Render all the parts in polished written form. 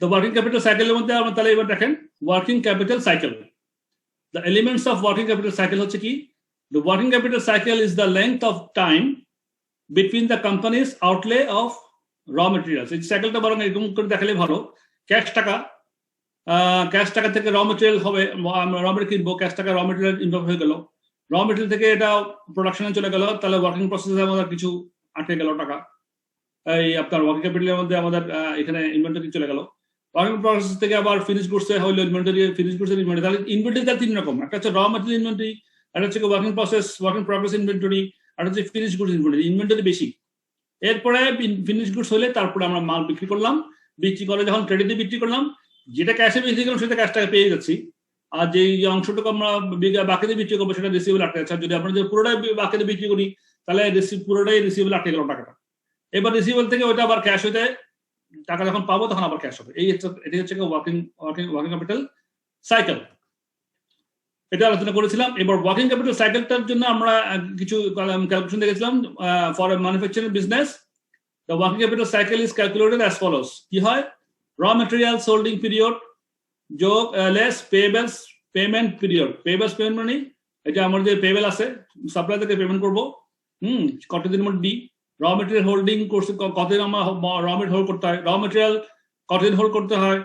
The working capital cycle এর মধ্যে আমরা তাহলে এবার দেখেন working capital cycle. The elements of working capital cycle হচ্ছে কি? The working capital cycle is the length of time between the company's outlay of raw materials. এই সাইকেলটা বরং এরকম করে দেখালে ভালো। ক্যাশ টাকা থেকে র মেটেরিয়াল হবে, র মেটেরিয়াল কিনবো, ক্যাশ টাকা র মেটেরিয়াল ইনভলভ হয়ে গেল, র মেটেরিয়াল থেকে এটা প্রোডাকশনে চলে গেল, তাহলে ওয়ার্কিং প্রসেসে আমাদের কিছু আটকে গেল টাকা। এই আপনার ওয়ার্কিং ক্যাপিটালের মধ্যে আমাদের এখানে ইনভেন্টরি চলে গেল, ওয়ার্কিং প্রসেস থেকে আবার ফিনিশ গুডসে হইলো ইনভেন্টরি, ফিনিশ গুডসের ইনভেন্টরি। তাহলে ইনভেন্টরি তার তিন রকম, একটা হচ্ছে র মেটেরিয়াল ইনভেন্টরি, একটা হচ্ছে working process working progress inventory, আর হচ্ছে ফিনিশ গুডস ইনভেন্টরি। ইনভেন্টরি বেশি, এরপরে ফিনিশ গুডস হলে তারপরে আমরা মাল বিক্রি করলাম, বিক্রি করে যখন ক্রেডিটে বিক্রি করলাম, যেটা ক্যাশে বিক্রি করলাম সেটা ক্যাশ টাকা পেয়ে যাচ্ছি, আর যে অংশটুকু আমরা বাকিতে বিক্রি করবো সেটা রিসিভেবল আটকে যাচ্ছে। যদি আমরা যদি পুরোটাই বাকিতে বিক্রি করি তাহলে পুরোটাই রিসিভেবল আটকে গেল টাকাটা। এবার রিসিভেবল থেকে ওইটা আবার ক্যাশ হয়ে যায়, টাকা যখন পাবো তখন আবার ক্যাশ হবে। এটি হচ্ছে ওয়ার্কিং ক্যাপিটাল সাইকেল, এটা আলোচনা করেছিলাম। এবার ওয়ার্কিং ক্যাপিটাল সাইকেলটার জন্য আমরা কিছু ক্যালকুলেশন দেখেছিলাম। For a manufacturing business the working capital cycle is calculated as follows. কি হয়? র মেটেরিয়ালস হোল্ডিং পিরিয়ড যোগ less payables payment period. পেয়েবলস payment মানে এটা আমার যে পেয়েবল আছে সাপ্লাই থেকে পেমেন্ট করবো, কতদিন মধ্যে দিই। র মেটেরিয়াল হোল্ডিং করছে কতদিন আমার র মেটেরিয়াল হোল্ড করতে হয়, র মেটেরিয়াল কতদিন হোল্ড করতে হয়,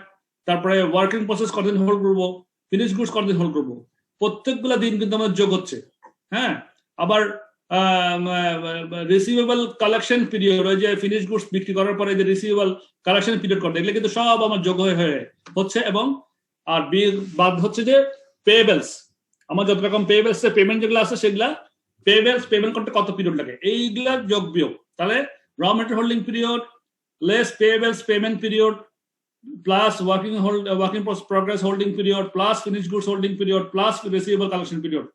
তারপরে ওয়ার্কিং প্রসেস কতদিন হোল্ড করবো, ফিনিশ গুডস কতদিন হোল্ড করবো, প্রত্যেকগুলা দিন কিন্তু আমাদের যোগ হচ্ছে। হ্যাঁ, আবার রিসিভেবল কালেকশন পিরিয়ড, ওই যে ফিনিশ গুডস বিক্রি করার পরে যে রিসিভেবল কালেকশন পিরিয়ড করতে, এগুলো কিন্তু সব আমার যোগ হয়ে হচ্ছে। এবং আর বাদ হচ্ছে যে পেয়েবলস, আমার যত রকম পেয়েবলস পেমেন্ট যেগুলো আছে সেগুলা পেয়েবলস পেমেন্ট করতে কত পিরিয়ড লাগে, এইগুলা যোগ বিয়োগ। তাহলে raw material holding period less payables payment period plus working progress holding period plus finish goods holding period plus receivable collection period,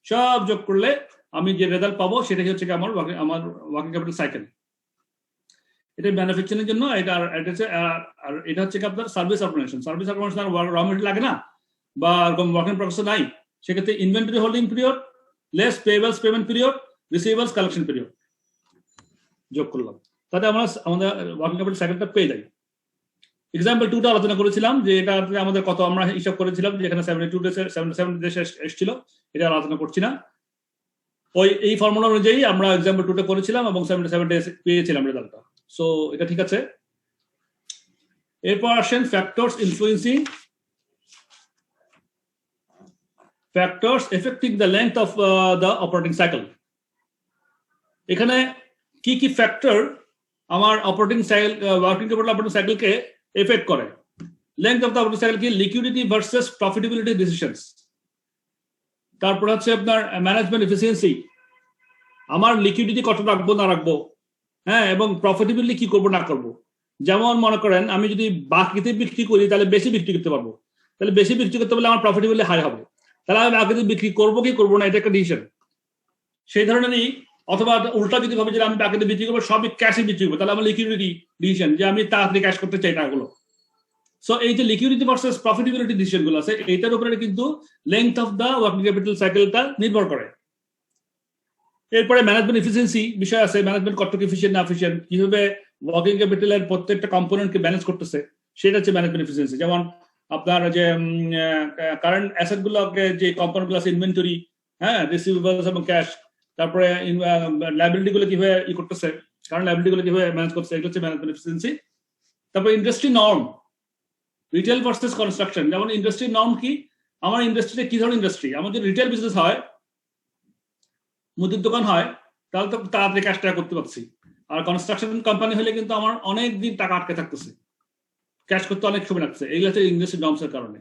সব যোগ করলে আমি যে রেজাল্ট পাবো সেটাই হচ্ছে আমার ওয়ার্কিং ক্যাপিটাল সাইকেল। এটা ম্যানুফ্যাকচারিং এর জন্য, এটা হচ্ছে আপনার service organisation. Service organisation raw material লাগে না বা ওয়ার্কিং প্রসেস নাই, সেক্ষেত্রে inventory holding period less payables payment period receivables collection period যোগ করলাম, তাতে আমরা আমাদের ওয়ার্কিং ক্যাপিটাল সাইকেলটা পেয়ে যাই। এক্সাম্পল 2টা আলোচনা করেছিলাম যে এটা আমাদের কত আমরা হিসাব করেছিলাম, যেখানে 77 ডেজ এসেছিল, এটা আলোচনা করছি না। এই ফর্মুলা অনুযায়ী আমরা এক্সাম্পল 2টা করেছিলাম এবং 77 ডেজ পেয়েছিলাম রেজাল্টটা। সো এটা ঠিক আছে। এরপর আসেন factors influencing factors affecting the length of the operating cycle. এখানে কি কি ফ্যাক্টর আমার operating cycle working capital operating সাইকেলকে এফেক্ট করে? Length of the operating cycle কি? Liquidity versus profitability decisions. তারপর হচ্ছে আপনার ম্যানেজমেন্ট এফিসিয়েন্সি, আমার লিকুইডিটি কত রাখবো না রাখবো, হ্যাঁ, এবং প্রফিটেবিলিটি কি করবো না করবো। যেমন মনে করেন আমি যদি বাকিতে বিক্রি করি তাহলে বেশি বিক্রি করতে পারবো, তাহলে বেশি বিক্রি করতে পারলে আমার প্রফিটেবিলিটি হাই হবে, তাহলে আমি বাকিতে বিক্রি করবো কি করবো না, এটা একটা ডিসিশন। সেই ধরনেরই, অথবা উল্টা যদি ভাবি যে আমি বাকিতে বিক্রি করবো সবই ক্যাশে বিক্রি করবো, তাহলে আমার লিকুইডিটি ডিসিশন, যে আমি তাড়াতাড়ি ক্যাশ করতে চাই টাকাগুলো। সো এই যে লিকুইডিটি ভার্সেস প্রফিটেবিলিটি ডিসিশন গুলো আছে, এইটার উপরে কিন্তু length of the working capital সাইকেলটা নির্ভর করে। এরপরে ম্যানেজমেন্ট এফিসিয়েন্সি বিষয় আছে, ম্যানেজমেন্ট কতটুকু এফিসিয়েন্ট না এফিসিয়েন্ট, কিভাবে ওয়ার্কিং ক্যাপিটালের প্রত্যেকটা কম্পোনেন্টকে ম্যানেজ করতেছে, সেটা হচ্ছে ম্যানেজমেন্ট এফিসিয়েন্সি। যেমন আপনার যে কারেন্ট অ্যাসেট গুলোকে যে কম্পোনেন্ট গুলো আছে, ইনভেন্টরি, হ্যাঁ, রিসিভেবলস এবং ক্যাশ, তারপরে লায়াবিলিটি গুলো কিভাবে করতেছে, কারেন্ট লায়াবিলিটি গুলো কিভাবে ম্যানেজ করতেছে, এগুলো হচ্ছে ম্যানেজমেন্ট এফিসিয়েন্সি। তারপরে industry norm, retail versus construction. যেমন ইন্ডাস্ট্রি নর্ম কি, আমার ইন্ডাস্ট্রিতে কি ধরনের ইন্ডাস্ট্রি, আমার যদি রিটেল বিজনেস হয়, মুদির দোকান হয়, তাহলে তো তাড়াতাড়ি ক্যাশ টাকা করতে পারছি। আর কনস্ট্রাকশন কোম্পানি হলে কিন্তু আমার অনেক দিন টাকা আটকে থাকতেছে, ক্যাশ করতে অনেক সময় লাগছে। এইগুলো হচ্ছে ইন্ডাস্ট্রি নর্মসের কারণে।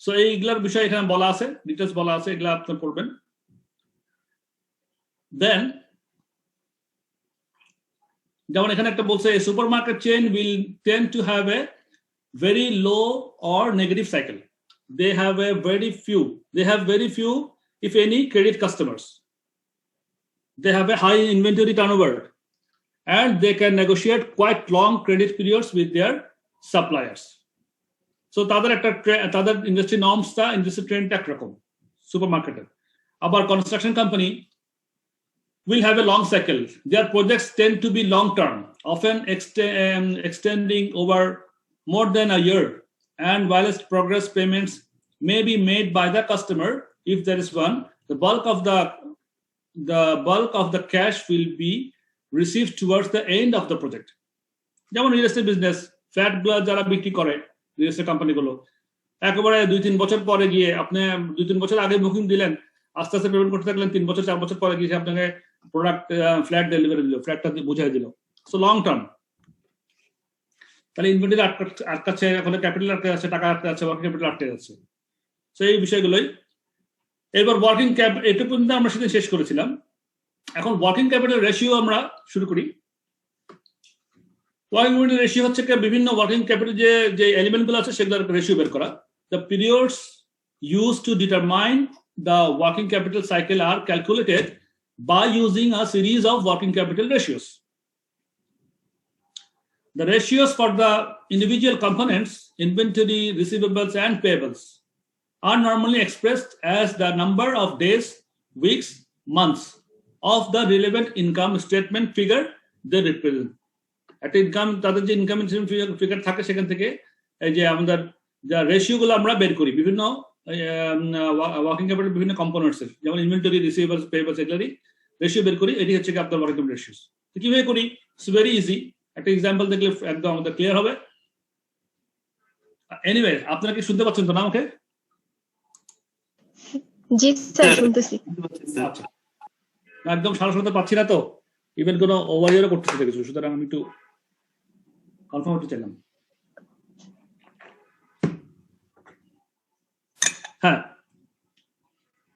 সো এইগুলোর বিষয় এখানে বলা আছে, ডিটেলস বলা আছে, এগুলো আপনি পড়বেন। দেন যেমন এখানে একটা বলছে, super market chain will tend to have a very low or negative cycle. They have very few, if any, credit customers. They have a high inventory turnover and they can negotiate quite long credit periods with their suppliers. So তাদের industry norms টা industry trend একরকম supermarket. Abar construction company will have a long cycle. Their projects tend to be long term. often extending over more than a year, and whilst progress payments may be made by the customer, if there is one, the bulk of the cash will be received towards the end of the project. যেমন real estate business, flat গুলো যারা বিক্রি করে real estate কোম্পানিগুলো, একেবারে 2-3 বছর পরে গিয়ে আপনি 2-3 বছর আগে বুকিং দিলেন, আস্তে আস্তে পেমেন্ট করতে থাকলেন, 3 বছর 4 বছর পরে গিয়ে আপনাকে প্রোডাক্ট ফ্ল্যাট ডেলিভারি দিল, ফ্ল্যাটটা বুঝাই দিল। সো লং টার্ম, তাহলে ইনভেন্টরি আটকাচ্ছে, এখন ক্যাপিটাল আটকে যাচ্ছে, টাকা আটকে যাচ্ছে, ওয়ার্কিং ক্যাপিটাল আটকে যাচ্ছে। সো এই বিষয়গুলোই। এবার ওয়ার্কিং ক্যাপ এটুকু পর্যন্ত আমরা সেদিন শেষ করেছিলাম। এখন ওয়ার্কিং ক্যাপিটাল রেশিও আমরা শুরু করি। ওয়ার্কিং ক্যাপিটাল রেশিও হচ্ছে বিভিন্ন ওয়ার্কিং ক্যাপিটাল যে এলিমেন্টগুলো আছে সেগুলোর রেশিও বের করা। The periods use to determine the working capital cycle are calculated by using a series of working capital ratios. The ratios for the individual components, inventory, receivables, and payables, are normally expressed as the number of days, weeks, months of the relevant income statement figure they represent. At income, তাদের যে income figure থাকে সেখান থেকে এই যে আমাদের যা রেশিওগুলো আমরা বের করি বিভিন্ন ওয়ার্কিং ক্যাপিটাল বিভিন্ন কম্পোনেন্টসের, যেমন ইনভেন্টরি, রিসিভেবলস, পেয়েবলস এগুলোরই রেশিও বের করি। এটি হচ্ছে আপনার ওয়ার্কিং ক্যাপিটাল রেশিওস। তো কিভাবে করি? It's very easy. একটা এক্সাম্পল দেখলে একদম আমাদের ক্লিয়ার হবে। এনিওয়ে, আপনারা কি শুনতে পাচ্ছেন তো না আমাকে? জি স্যার, শুনতেছি। আচ্ছা, একদম সারা শুনতে পাচ্ছি না তো, ইভেন কোনো ওভারইয়ারও করতেছে কিছু, সুতরাং আমি একটু কনফার্ম হতে চাইলাম। হ্যাঁ,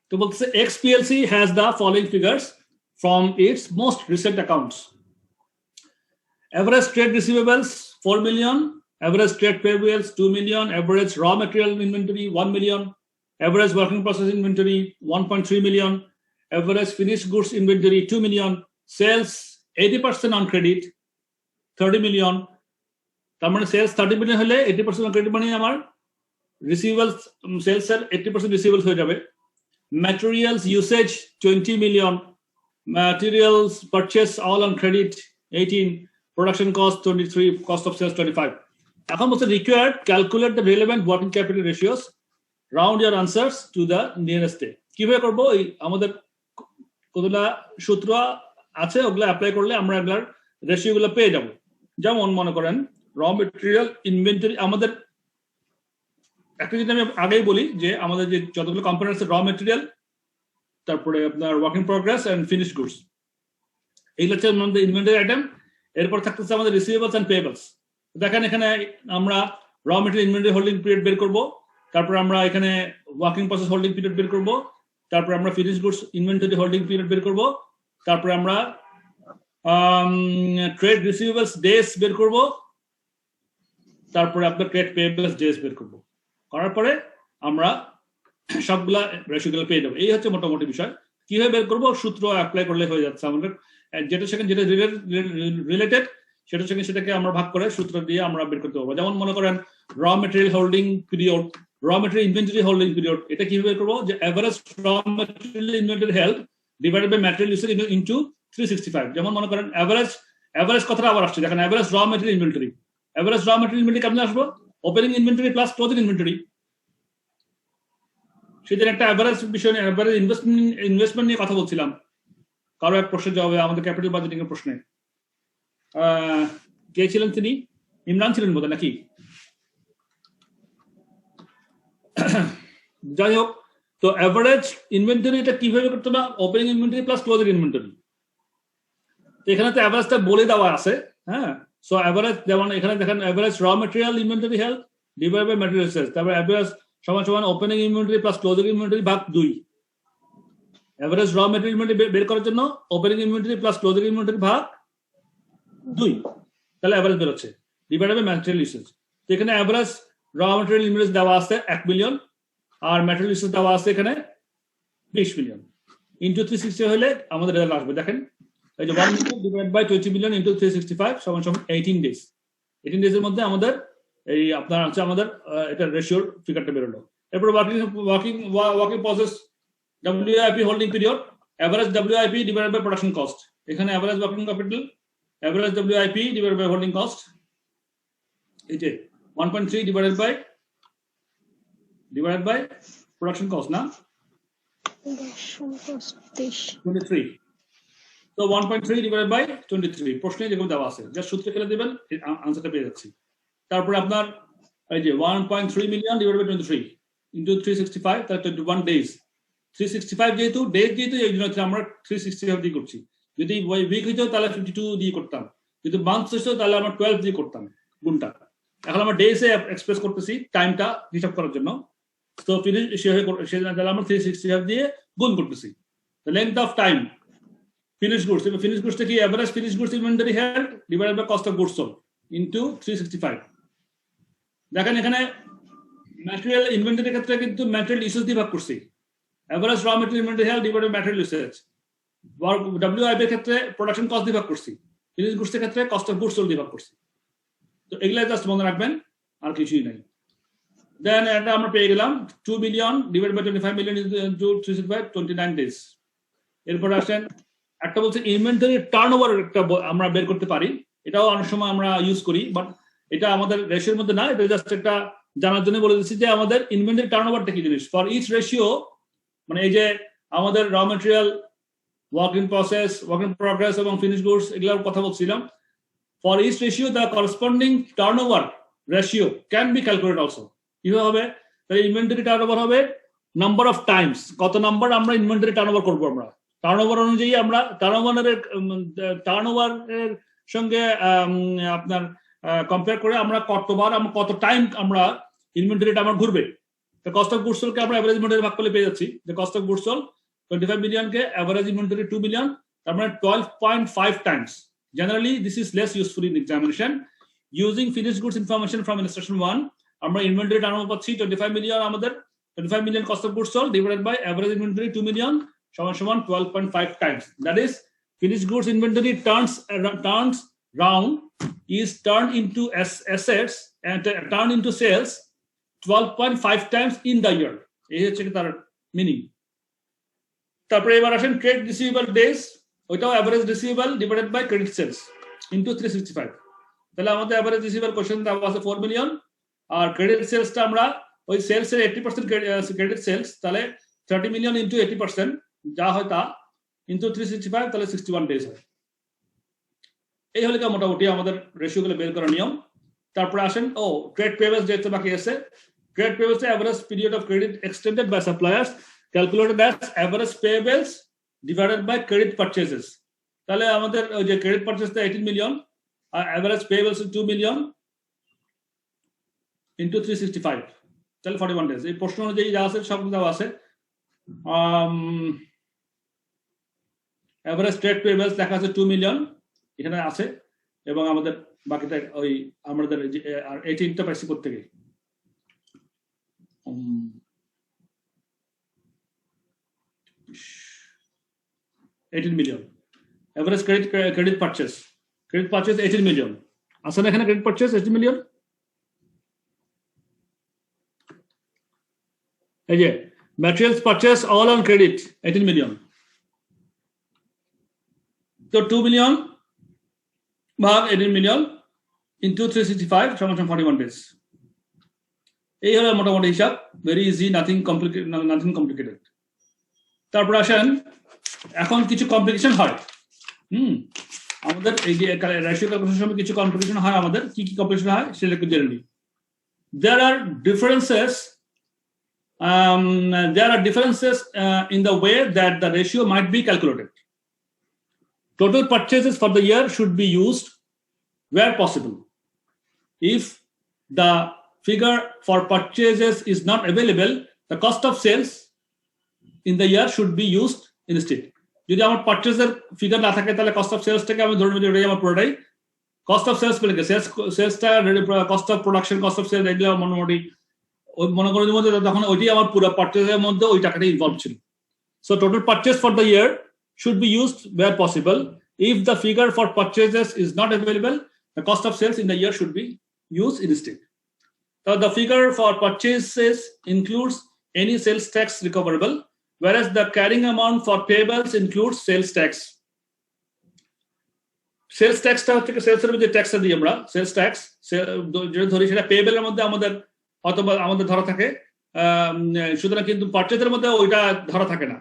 তো বলতেছে XPLC has the following figures from its most recent accounts. Average trade receivables 4 million, average trade payables 2 million, average raw material inventory 1 million, average working process inventory 1.3 million, average finished goods inventory 2 million, sales 80% on credit 30 million. তার মানে sales 30 million হলে 80% on credit মানে আমার receivables, sales এর 80% receivables হয়ে যাবে। Materials usage 20 million, materials purchase all on credit 18, production cost 23, cost of sales 25. এখন বলছে required calculate the relevant working capital ratios, round your answers to the nearest day. কিভাবে করব? এই আমাদের কতগুলা সূত্র আছে, ওগুলা অ্যাপ্লাই করলে আমরা এগুলার রেশিওগুলো পেয়ে যাব। যেমন মনে করেন র মেটেরিয়াল ইনভেন্টরি, আমাদের একটা জিনিস আমি আগেই বলি যে আমাদের যে যতগুলো কম্পোনেন্টস, র মেটেরিয়াল, তারপরে আপনার work in progress and finished goods, এইগুলো হচ্ছে আমাদের ইনভেন্টরি আইটেম। এরপর থাকতেছে আমাদের রিসিভেবলস এন্ড পেয়েবলস। দেখেন এখানে আমরা র মেটেরিয়াল ইনভেন্টরি হোল্ডিং পিরিয়ড বের করব, তারপর আমরা এখানে ওয়ার্কিং প্রসেস হোল্ডিং পিরিয়ড বের করব, তারপর আমরা finished goods inventory holding period বের করব, তারপর আমরা ট্রেড রিসিভেবলস ডেজ বের করব, তারপরে আপনার ট্রেড পেয়েবলস ডেজ বের করব। করার পরে আমরা সবগুলা রেশিওগুলো পেয়ে যাবো। এই হচ্ছে মোটামুটি বিষয়। কিভাবে বের করবো? সূত্র অ্যাপ্লাই করলে হয়ে যাচ্ছে আমাদের। যেটা সেখানে যেটা রিলেটেড সেটা সেখানে সেটাকে আমরা ভাগ করে সূত্র দিয়ে আমরা বের করতে পারবো। যেমন মনে করেন raw material holding period, raw material inventory holding period, এটা কিভাবে বের করবো? যে average raw material inventory held divided by material usage into 365। যেমন মনে করেন এভারেজ কথাটা আবার আসছে, দেখেন average raw material inventory, average raw material inventory কেমন আসবো? Opening inventory plus closing inventory. সেদিন একটা অ্যাভারেজ বিষয়, অ্যাভারেজ ইনভেস্টমেন্ট নিয়ে কথা বলছিলাম, কারো এক প্রশ্নের জবাবে আমাদের ক্যাপিটাল বাজেটিং এর প্রশ্নে। কে ছিলেন তিনি? ইমরান ছিলেন বোধ নাকি? যাই হোক, তো অ্যাভারেজ ইনভেন্টরি এটা কিভাবে করতে হবে? Opening inventory plus closing inventory. এখানে তো অ্যাভারেজটা বলে দেওয়া আছে। হ্যাঁ, সো অ্যাভারেজ যেমন এখানে দেখেন average raw material inventory held divided by material sales, তারপর অ্যাভারেজ সমান সমান opening inventory plus closing inventory ভাগ 2। এভারেজ র মেটেরিয়াল ইনভেন্টরি বের করার জন্য opening inventory plus closing inventory ভাগ 2, তাহলে এভারেজ বের হচ্ছে ডিভাইডেড বাই ম্যাটেরিয়াল ইউসেজ। তো এখানে এভারেজ র মেটেরিয়াল ইনভেন্টরি দেওয়া আছে 1 মিলিয়ন, আর ম্যাটেরিয়াল ইউসেজ দেওয়া আছে এখানে 20 মিলিয়ন। ইনটু 360 হলে আমাদের রেজাল্ট আসবে। দেখেন এই যে 1 million divide by 20 million into 365 সমান সমান 18 ডেজ। 18 ডেজের মধ্যে আমাদের এই আপনার হচ্ছে আমাদের এটা রেশিওর ফিগারটা বেরোলো। এরপর working process WIP holding period, average WIP divided by production cost. এখানে average working capital average WIP divided by holding cost. 1.3 divided by production cost, na? 23. So 1.3 divided by 23. প্রশ্নে যেগুলো দেওয়া আছে জাস্ট সূত্র ফেলে দিবেন, আনসারটা পেয়ে যাচ্ছি। তারপরে আপনার এই যে 1.3 মিলিয়ন ডিভাইডেড বাই 23 ইনটু 365, তাহলে 21 ডেজ। 365 যেহেতু ডেজ যেহেতু এই জন্য আমরা 365 দিয়ে করছি। যদি উইক হইতো তাহলে 52 দিয়ে করতাম, যদি মান্থ হইতো তাহলে আমরা 12 দিয়ে করতাম গুণটা। এখন আমরা ডেজে এক্সপ্রেস করতেছি টাইমটা হিসাব করার জন্য। তো ফিনিশ তাহলে আমরা 365 দিয়ে গুণ করতেছি। The length of time finished goods. Finished goods কি average finished goods inventory held divided by cost of goods sold into 365. দেখেন এখানে ম্যাটেরিয়াল ইনভেন্টরি ক্ষেত্রে কিন্তু ম্যাটেরিয়াল ইউসেজ দিয়ে ভাগ করছি। Average raw material inventory held divided by material usage. WIP এর ক্ষেত্রে প্রোডাকশন কস্ট দিয়ে ভাগ করছি। ফিনিশড গুডস এর ক্ষেত্রে কস্ট অফ গুডস সোল্ড দিয়ে ভাগ করছি। তো এগুলা জাস্ট মনে রাখবেন, আর কিছুই নাই। দেন এটা আমরা পেয়ে গেলাম 2 million divided by 25 million into 365, 29 days. এরপর আসেন একটা বলছে ইনভেন্টরি টার্নওভার, একটা আমরা বের করতে পারি। এটাও অনেক সময় আমরা ইউজ করি, বাট এটা আমাদের রেশিওর মধ্যে না, এটা জাস্ট একটা জানার জন্য বলে দিচ্ছি যে আমাদের ইনভেন্টরি টার্নওভারটা কি জিনিস। ফর ইচ রেশিও, মানে এই যে আমাদের raw material, work in process, work in progress এবং ফিনিশ গুডস এগুলোর কথা বলছিলাম। For each ratio the corresponding turnover ratio can be calculate also. কিভাবে হবে? তাহলে ইনভেন্টরি টার্নওভার হবে নাম্বার অফ টাইমস, কত নাম্বার আমরা ইনভেন্টরি টার্নওভার করবো। আমরা টার্নওভার অনুযায়ী আমরা টার্নওভারের সঙ্গে আপনার কম্পেয়ার করে আমরা কত টাইম আমরা ইনভেন্টরিটা আমার ঘুরবে। কস্ট অফ গুডস সোল্ডকে আমরা এভারেজ ইনভেন্টরি ভাগ করলে পেয়ে যাচ্ছি যে কস্ট অফ গুডস সোল্ড 25 মিলিয়নকে এভারেজ ইনভেন্টরি 2 মিলিয়ন, তার মানে 12.5 times. Generally this is less useful in examination. Using finished goods information from illustration 1, আমরা ইনভেন্টরি টার্নওভার পাচ্ছি 25 মিলিয়ন, আমাদের 25 million cost of goods sold divided by average inventory 2 million সমান 12.5 times. That is, finished goods inventory turns round is turned into assets and turned into sales 12.5 times in the year. এই হচ্ছে তার meaning. তারপরে এবার আসেন trade receivable days, ওইটাও average receivable divided by credit sales into 365। তাহলে আমাদের average receivable question দেওয়া আছে 4 মিলিয়ন, আর ক্রেডিট সেলসটা আমরা ওই সেলসের 80% ক্রেডিট সেলস, তাহলে 30 মিলিয়ন ইনটু 80% যা হয় তা ইনটু 365, তাহলে 61 ডেজ হয়। এই হলে মোটামুটি আমাদের রেশিওগুলো বের করার নিয়ম। তারপরে আসেন ট্রেড পেয়েবলস যেটা বাকি আছে। Trade payables average period of credit extended by suppliers calculated as average payables divided by credit purchases. তাহলে আমাদের ওই যে ক্রেডিট পারচেজটা 18 মিলিয়ন আর এভারেজ পেয়েবলস 2 মিলিয়ন ইনটু 365, তাহলে 41 ডেজ। এই প্রশ্ন অনুযায়ী যা আছে সব দেওয়া আছে। এভারেজ ট্রেড পেয়েবলস লেখা আছে 2 মিলিয়ন এখানে আছে, এবং আমাদের বাকিটা ওই আমাদের 18টা পাইছি প্রত্যেকে। 18 million average credit purchase 18 million আছে না এখানে? Credit purchase 18 million. এই যে materials purchase all on credit 18 million. So 2 million ভাগ 18 million into 365 সমান 41 days. এই হলো মোটামুটি হিসাব, ভেরি ইজি, নাথিং কমপ্লিকেটেড। তারপর আসেন এখন কিছু কমপ্লিকেশন হয়। আমাদের এই যে রেশিও ক্যালকুলেশনের সময় কিছু কমপ্লিকেশন হয়। আমাদের কি কি কমপ্লিকেশন হয় সেটা একটু জেনে নিই। There are differences in the way that the ratio might be calculated. Total purchases for the year should be used where possible. If the figure for purchases is not available, the cost of sales in the year should be used instead. যদি আমার পারচেজের figure না থাকে তাহলে cost of সেলসটাকে আমি ধরে নিই ওটাই আমার পুরোটাই কস্ট অফ সেলস বলে। সেলসটা cost of production, cost of sales এগুলো মোটামুটি মনে করেন মধ্যে তখন ওইটাই আমার পুরো পারচেজের মধ্যে ওই টাকাটা ইনভলভ ছিল। So total purchase for the year should be used where possible. If the figure for purchases is not available, the cost of sales in the year should be used instead. So the figure for purchases includes any sales tax recoverable, whereas the carrying amount for payables includes sales tax. Sales ট্যাক্সটা হচ্ছে সেলসের মধ্যে ট্যাক্সটা দিই আমরা, sales tax যেটা ধরি সেটা পেয়েবলের মধ্যে আমাদের অথবা আমাদের ধরা থাকে, সুতরাং কিন্তু পারচেজের মধ্যে ওইটা ধরা থাকে না।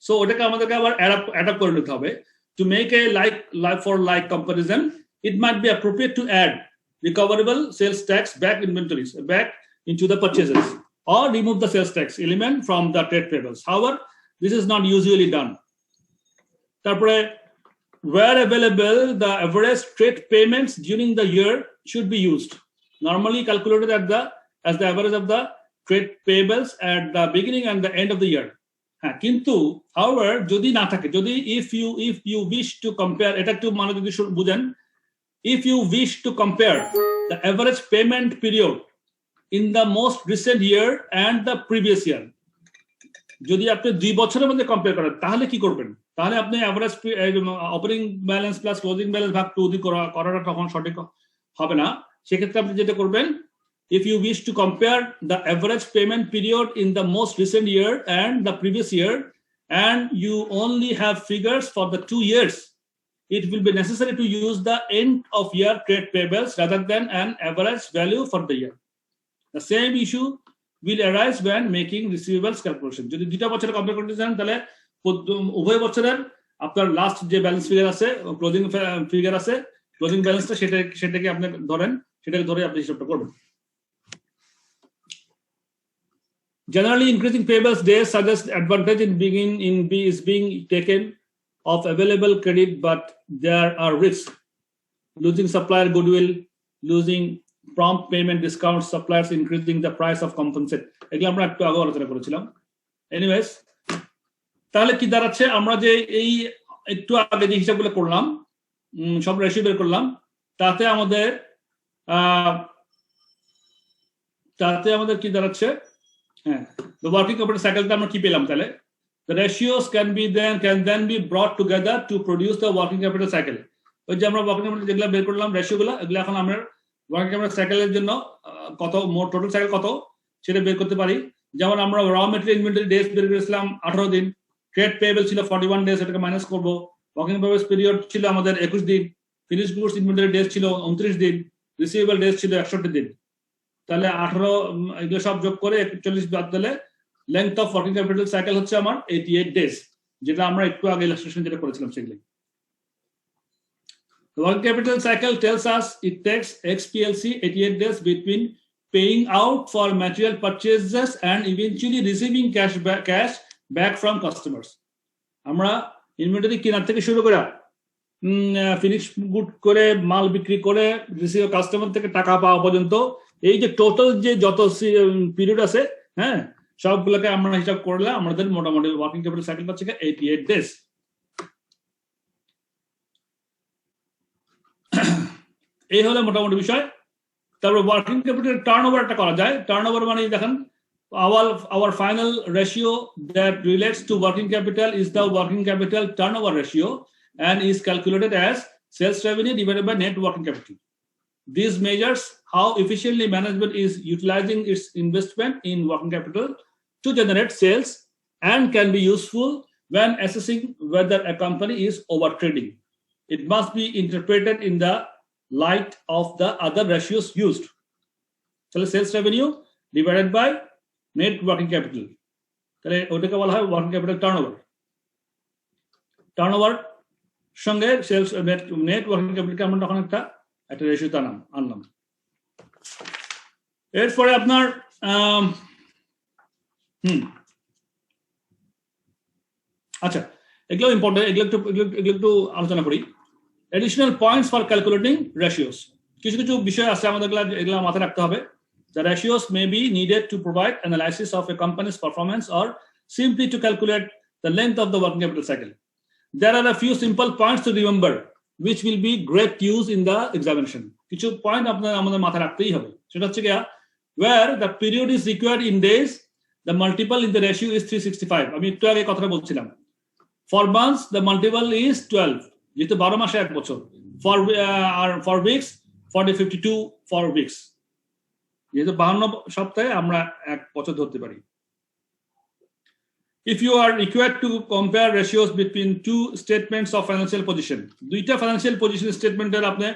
সো ওটাকে আমাদেরকে আবার অ্যাডাপ্ট করে নিতে হবে। To make a like for like comparison, it might be appropriate to add recoverable sales tax back inventories back into the purchases, or remove the sales tax element from the trade payables. However, this is not usually done. Tarpore, where available, the average trade payments during the year should be used, normally calculated as the average of the trade payables at the beginning and the end of the year. কিন্তু however যদি না থাকে, যদি if you wish to compare, এটা একটু মানে যদি বুঝেন, if you wish to compare the average payment period in the most recent year and the previous year, যদি আপনি 2 বছরের মধ্যে কম্পেয়ার করেন তাহলে কি করবেন? তাহলে আপনি average operating balance plus closing balance ভাগ 2 দিয়ে করাটা তখন সঠিক হবে না। সেক্ষেত্রে আপনি যেটা করবেন, if you wish to compare the average payment period in the most recent year and the previous year, and you only have figures for the 2 years, it will be necessary to use the end of year trade payables rather than an average value for the year. The same issue will arise when making receivables calculation. যদি দুটো বছরে compare করতে চান তাহলে উভয় বছরের আপনার last যে ব্যালেন্স ফিগার আছে, ক্লোজিং ফিগার আছে, ক্লোজিং ব্যালেন্সটা সেটাকে আপনি ধরেন, সেটাকে ধরে আপনি হিসাবটা করবেন। Generally, increasing payables days suggests advantage is being taken of available credit, but there are risks: losing supplier goodwill, losing prompt payment discounts, suppliers increasing the price of compensate. এগুলো আমরা একটু আগে আলোচনা করেছিলাম। এনিওয়েজ, তাহলে কি দাঁড়াচ্ছে, আমরা যে এই একটু আগে যে হিসাবগুলো করলাম, সব রেশিও বের করলাম, তাতে আমাদের কি দাঁড়াচ্ছে? হ্যাঁ, the working capital cycle আমরা কি পেলাম তাহলে? The ratios can then be brought together to produce the working capital cycle. ওই যে আমরা working capital যেগুলো বের করলাম রেশিওগুলো, এগুলো এখন আমরা ওয়ার্কিং ক্যাপিটাল সাইকেলের জন্য কত মোট টোটাল সাইকেল কত সেটা বের করতে পারি। যেমন আমরা র মেটেরিয়াল ইনভেন্টরি ডেজ বের করেছিলাম 18 দিন, ট্রেড পেয়েবল ছিল 41 ডেজ, এটাকে মাইনাস করব, ওয়ার্কিং প্রসেস পিরিয়ড ছিল আমাদের 21 দিন, ফিনিশ গুডস ইনভেন্টরি ডেজ ছিল 29 দিন, রিসিভেবল ডেজ ছিল 61 দিন। তাহলে 18 এগুলো সব যোগ করে 41 বাদ দিলে length of working capital cycle হচ্ছে আমার 88 ডেজ, যেটা আমরা একটু আগে ইলাস্ট্রেশন যেটা করেছিলাম সেগুলো। The working capital cycle tells us it takes XPLC 88 days between paying out for material purchases and eventually receiving cash back from customers. আমরা ইনভেন্টরি কেনার থেকে শুরু করে ফিনিশ গুড করে মাল বিক্রি করে রিসিভ কাস্টমার থেকে টাকা পাওয়া পর্যন্ত এই যে টোটাল যে যত পিরিয়ড আছে, হ্যাঁ, সবগুলোকে আমরা হিসাব করলে আমাদের মোটামুটি ওয়ার্কিং ক্যাপিটাল সাইকেল পাচ্ছে 88 ডেজ। এই হলো মোটামুটি বিষয়। তারপরে ওয়ার্কিং ক্যাপিটাল টার্নওভারটা করা যায়। টার্নওভার মানে দেখেন, our final ratio that relates to working capital is the working capital turnover ratio and is calculated as sales revenue divided by net working capital. This measures how efficiently management is utilizing its investment in working capital to generate sales and can be useful when assessing whether a company is overtrading. It must be interpreted in the light of the other ratios used. So sales revenue divided by net working capital. তাহলে ওটাকে বলা হয় working capital turnover. Turnover সঙ্গে sales net working ক্যাপিটালকে আমরা তখন একটা রেশিওতে আনলাম। এরপরে আপনার আচ্ছা, এগুলো ইম্পর্টেন্ট, এগুলো একটু আলোচনা করি। Additional points for calculating ratios. কিছু কিছু বিষয় আছে আমাদের এগুলো মাথায় রাখতে হবে। The ratios may be needed to provide analysis of a company's performance or simply to calculate the length of the working capital cycle. There are a few simple points to remember which will be great use in the examination. কিছু point আমাদের মাথায় রাখতেই হবে। সেটা হচ্ছে গিয়া where the period is required in days, the multiple in the ratio is 365. আমি একটু আগে কথাটা বলছিলাম। For months the multiple is 12, যেহেতু 12 মাসে এক বছর। For weeks 52 for weeks, যেহেতু 52 সপ্তাহে আমরা এক বছর ধরতে পারি। if you are required to compare ratios between two statements of financial position, দুইটা financial position statement এর আপনি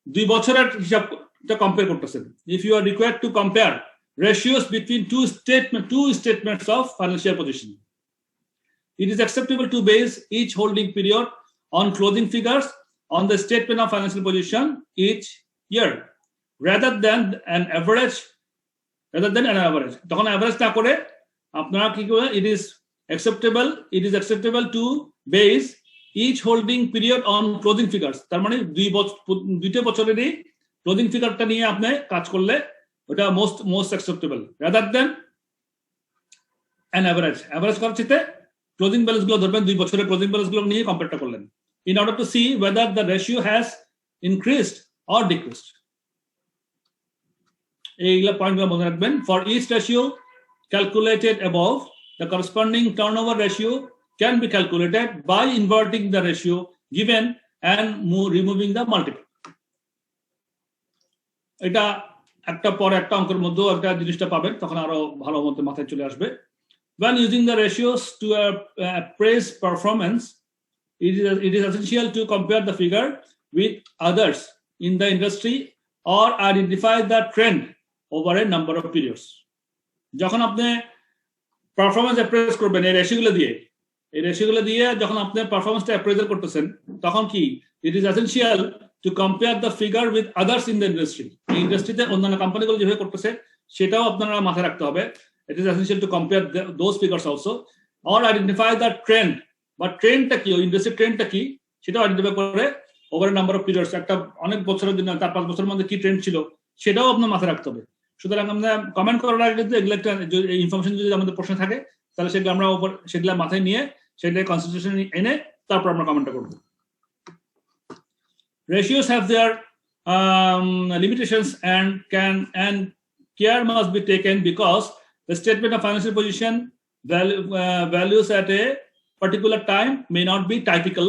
2 বছরের হিসাবটা কম্পেয়ার করতেছেন, if you are required to compare ratios between two statements of financial position, it is acceptable to base each holding period on closing figures on the statement of financial position each year rather than an average. তখন average না করে আপনারা কি করবেন, it is acceptable to base each holding period on closing figures, তার মানে দুইটা বছরেরই closing ফিগারটা নিয়ে আপনি কাজ করলে ওটা most acceptable rather than an average করার চেয়ে ক্লোজিং ব্যালেন্স গুলো ধরবেন, 2 বছরের ক্লোজিং ব্যালেন্স গুলো নিয়ে কম্পেয়ারটা করলেন in order to see whether the ratio has increased or decreased. এইগুলা পয়েন্টগুলো মনে রাখবেন. For each ratio calculated above, the corresponding turnover ratio can be calculated by inverting the ratio given and removing the multiple. এটা একটা পরে একটা অঙ্কের মধ্যে একটা জিনিসটা পাবেন, তখন আরো ভালো মতো মাথায় চলে আসবে. When using the ratios to appraise performance, it is essential to compare the figure with others in the industry or identify the trend over a number of periods. যখন আপনি পারফরম্যান্স অ্যাপ্রেজ করবেন এই রেশিওগুলো দিয়ে যখন আপনি পারফরম্যান্সটা অ্যাপ্রেজাল করতেছেন, তখন কি it is essential to compare the figure with others in the industry. এই ইন্ডাস্ট্রিতে অন্যান্য কোম্পানিগুলো যেভাবে করতেছে সেটাও আপনারা মাথায় রাখতে হবে. It is essential to compare those figures also or identify the trend, বা ট্রেন্ডটা কি, ওই ইন্ডাস্ট্রি ট্রেন্ডটা কি সেটাও আইডেন্টিফাই করে ওভার নাম্বার অফ পিরিয়ডস, একটা অনেক বছরের জন্য 4-5 বছরের মধ্যে কি ট্রেন্ড ছিল সেটাও আপনার মাথায় রাখতে হবে. সুতরাং আমরা কমেন্ট করার আগে এগুলো একটা ইনফরমেশন যদি আমাদের প্রশ্ন থাকে তাহলে সেগুলো আমরা সেগুলো মাথায় নিয়ে সেটা কনসিডারেশন এনে তারপর আমরা কমেন্টটা করব. Ratios have their limitations and care must be taken because the statement of financial position values at a particular time may not be typical.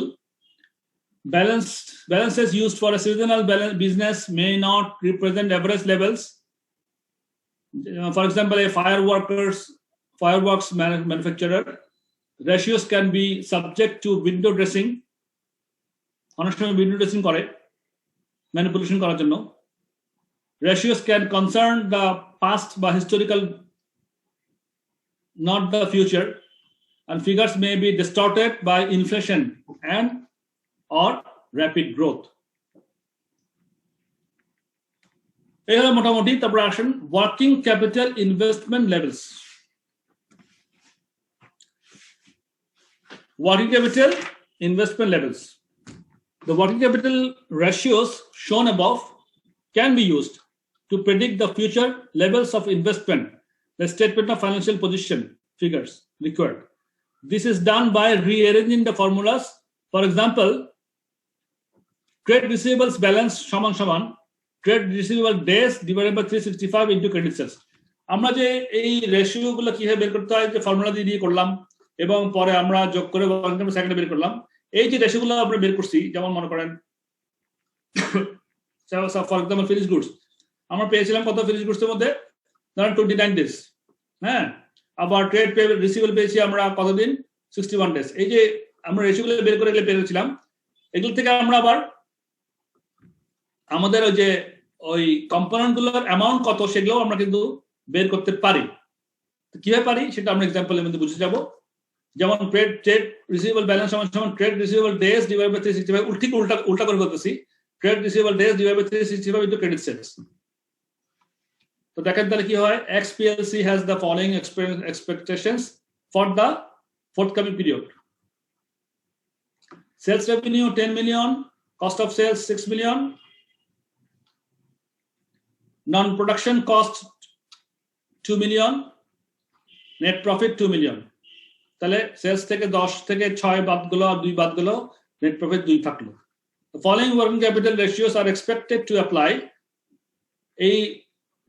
Balances used for a seasonal business may not represent average levels. For example, a fireworks manufacturer, ratios can be subject to window dressing. অনেক সময় window dressing করে manipulation করার জন্য. Ratios can concern the past বা historical, not the future, and figures may be distorted by inflation and or rapid growth. এই হলো মোটামুটি. তারপর আসেন working capital investment levels. Working capital investment levels. The working capital ratios shown above can be used to predict the future levels of investment, the statement of financial position figures required. This is done by rearranging the formulas. For example, trade receivables balance সমান trade receivable days divided by 365 into credit sales. আমরা যে এই ratio গুলো কিভাবে বের করতে হয় যে ফর্মুলা দিয়ে করলাম এবং পরে আমরা যোগ করে ওয়ার্কিং ক্যাপিটাল সাইকেল বের করলাম. এই যে রেশিওগুলো আমরা বের করছি, যেমন মনে করেন ফর এক্সাম্পল ফিনিশ গুডস আমরা পেয়েছিলাম কত, ফিনিশ গুডস এর মধ্যে ধরেন 29 ডেজ, হ্যাঁ, আবার ট্রেড রিসিভেবল পেয়েছি আমরা কতদিন, 61 ডেজ. এই যে আমরা রেশিওগুলো বের করে পেয়েছিলাম, এগুলো থেকে আমরা আবার আমাদের ওই কম্পোনেন্ট গুলোর অ্যামাউন্ট কত সেগুলো আমরা কিন্তু বের করতে পারি. কিভাবে পারি সেটা আমরা এক্সাম্পলের মধ্যে বুঝে যাব. যেমন ট্রেড রিসিভেবল ব্যালেন্স সমান trade receivable days divide by 365, ঠিক উল্টা করে বলতেছি, trade receivable days divide by 365 into credit sales. তো দেখেন তাহলে কি হয়, XPLC has the following expectations for the forthcoming period. Sales revenue 10 million, cost of sales 6 million, non-production cost 2 million, net profit 2 million. তাহলে সেলস থেকে 10 থেকে 6 বাদ গেল আর 2 বাদ গেল, নেট প্রফিট 2 থাকলো. The following working capital ratios are expected to apply. এই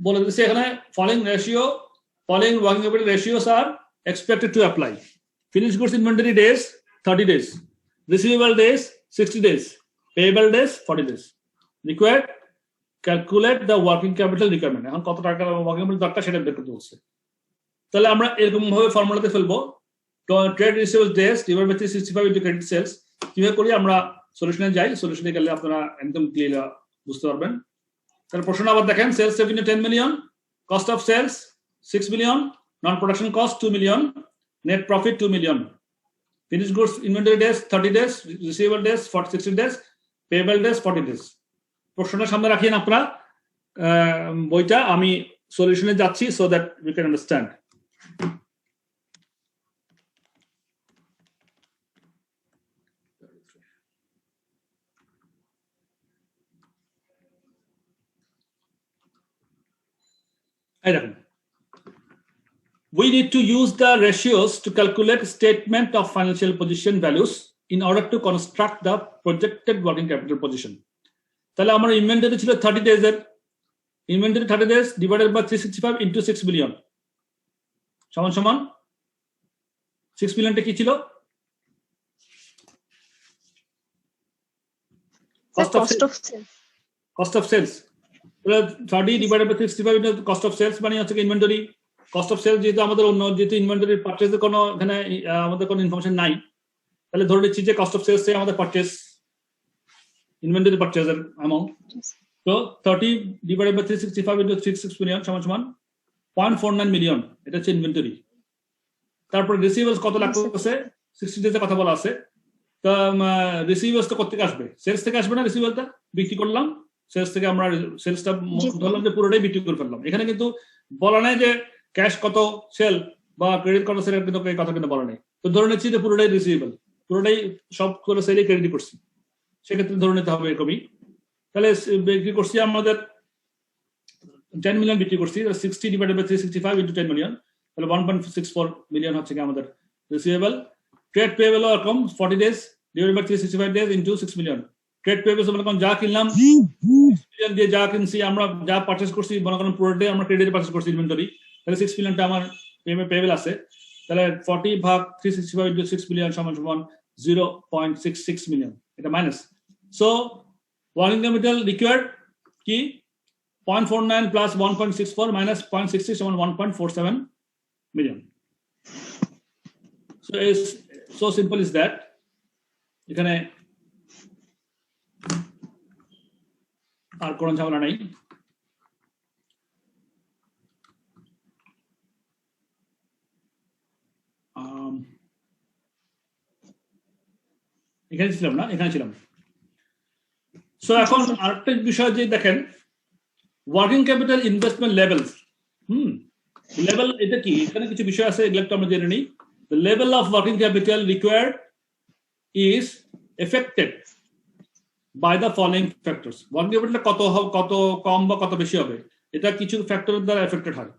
বলে দিচ্ছে এখানে following working capital ratios are expected to apply. Finished goods inventory days 30 days, receivable days 60 days, payable days 40 days. Required, calculate the working capital requirement. এখন কত টাকা working capital দরকার সেটা বের করতে বলছে. তাহলে আমরা এরকম ভাবে ফর্মুলাতে ফেলবো trade receivable days divide by 365 into credit sales কিভাবে করি আমরা সলিউশনে যাই সলিউশনে গেলে আপনারা একদম ক্লিয়ার বুঝতে পারবেন তাহলে প্রশ্ন আবার দেখেন sales revenue 10 million cost of sales 6 million non production cost 2 million net profit 2 million finished goods inventory days 30 days receivable days 60 days payable days 40 days প্রশ্নটা সামনে রাখিয়েন আপনারা বইটা আমি সলিউশনে যাচ্ছি so that we can understand এই দেখুন we need to use the ratios to calculate statement of financial position values in order to construct the projected working capital position. তাহলে আমার ইনভেন্টরি ছিল 30 days এর inventory 30 days divided by 365 into 6 billion সমান সমান 6 billion টা কি ছিল cost of sales 30 divided by 365 into cost of sales মানে হচ্ছে ইনভেন্টরি কস্ট অফ সেলস যেহেতু আমাদের অন্য যেহেতু ইনভেন্টরি পারচেজের কোনো এখানে আমাদের কোনো ইনফরমেশন নাই তাহলে ধরে নিচ্ছি যে কস্ট অফ সেলস থেকে আমাদের পারচেজ ইনভেন্টরি পারচেজের অ্যামাউন্ট তো 30 ডিভাইডেড বাই 365 ইনটু 36 মিলিয়ন সমান সমান 0.49 মিলিয়ন এটা হচ্ছে ইনভেন্টরি তারপর রিসিভেবলস কত লাগতেছে 60 ডেজের কথা বলা আছে তো রিসিভেবলস তো কত থেকে আসবে সেলস থেকে আসবে না রিসিভেবলটা বিক্রি করলাম সেলস থেকে আমরা সেলসটা ধরলাম যে পুরোটাই বিক্রি করে ফেললাম এখানে কিন্তু বলা নাই যে ক্যাশ কত সেল বা ক্রেডিট কত সেল কিন্তু এই কথা কিন্তু বলা নেই তো ধরে নিচ্ছি যে পুরোটাই রিসিভেবল পুরোটাই সব করে সেলই ক্রেডিট করছি সেক্ষেত্রে ধরে নিতে হবে এরকমই তাহলে বিক্রি করছি আমাদের 10 মিলিয়ন বিক্রি করছি 60 ডিভাইডেড বাই 365 ইনটু 10 মিলিয়ন তাহলে 1.64 মিলিয়ন হচ্ছে কি আমাদের রিসিভেবল ট্রেড পেয়েবল এরকম 40 days divided by 365 days into 6 million trade payable মানে কোন যা কিনলাম 6 মিলিয়ন দিয়ে যা কিনছি আমরা যা পারচেজ করছি মনে করেন পুরোটাই আমরা ক্রেডিটে পারচেজ করছি ইনভেন্টরি তাহলে 6 মিলিয়নটা আমার পেয়েবল আছে তাহলে 40 ভাগ 365 ইনটু 6 মিলিয়ন সমান সমান 0.66 মিলিয়ন এটা minus so working capital required কি 0.49 প্লাস 1.64 মাইনাস 0.66 সমান 1.47 million so it's so simple is that এখানে আর কোনো ঝামেলা নাই এখানে ছিলাম না এখানে ছিলাম সো এখন আরেকটা বিষয় যে দেখেন working capital investment levels level এটা কি এখানে কিছু বিষয় আছে এগুলো একটু আমরা জেনে নিই the level of working capital required is affected by the following factors working capital কত কম বা কত বেশি হবে এটা কিছু ফ্যাক্টরের দ্বারা এফেক্টেড হয়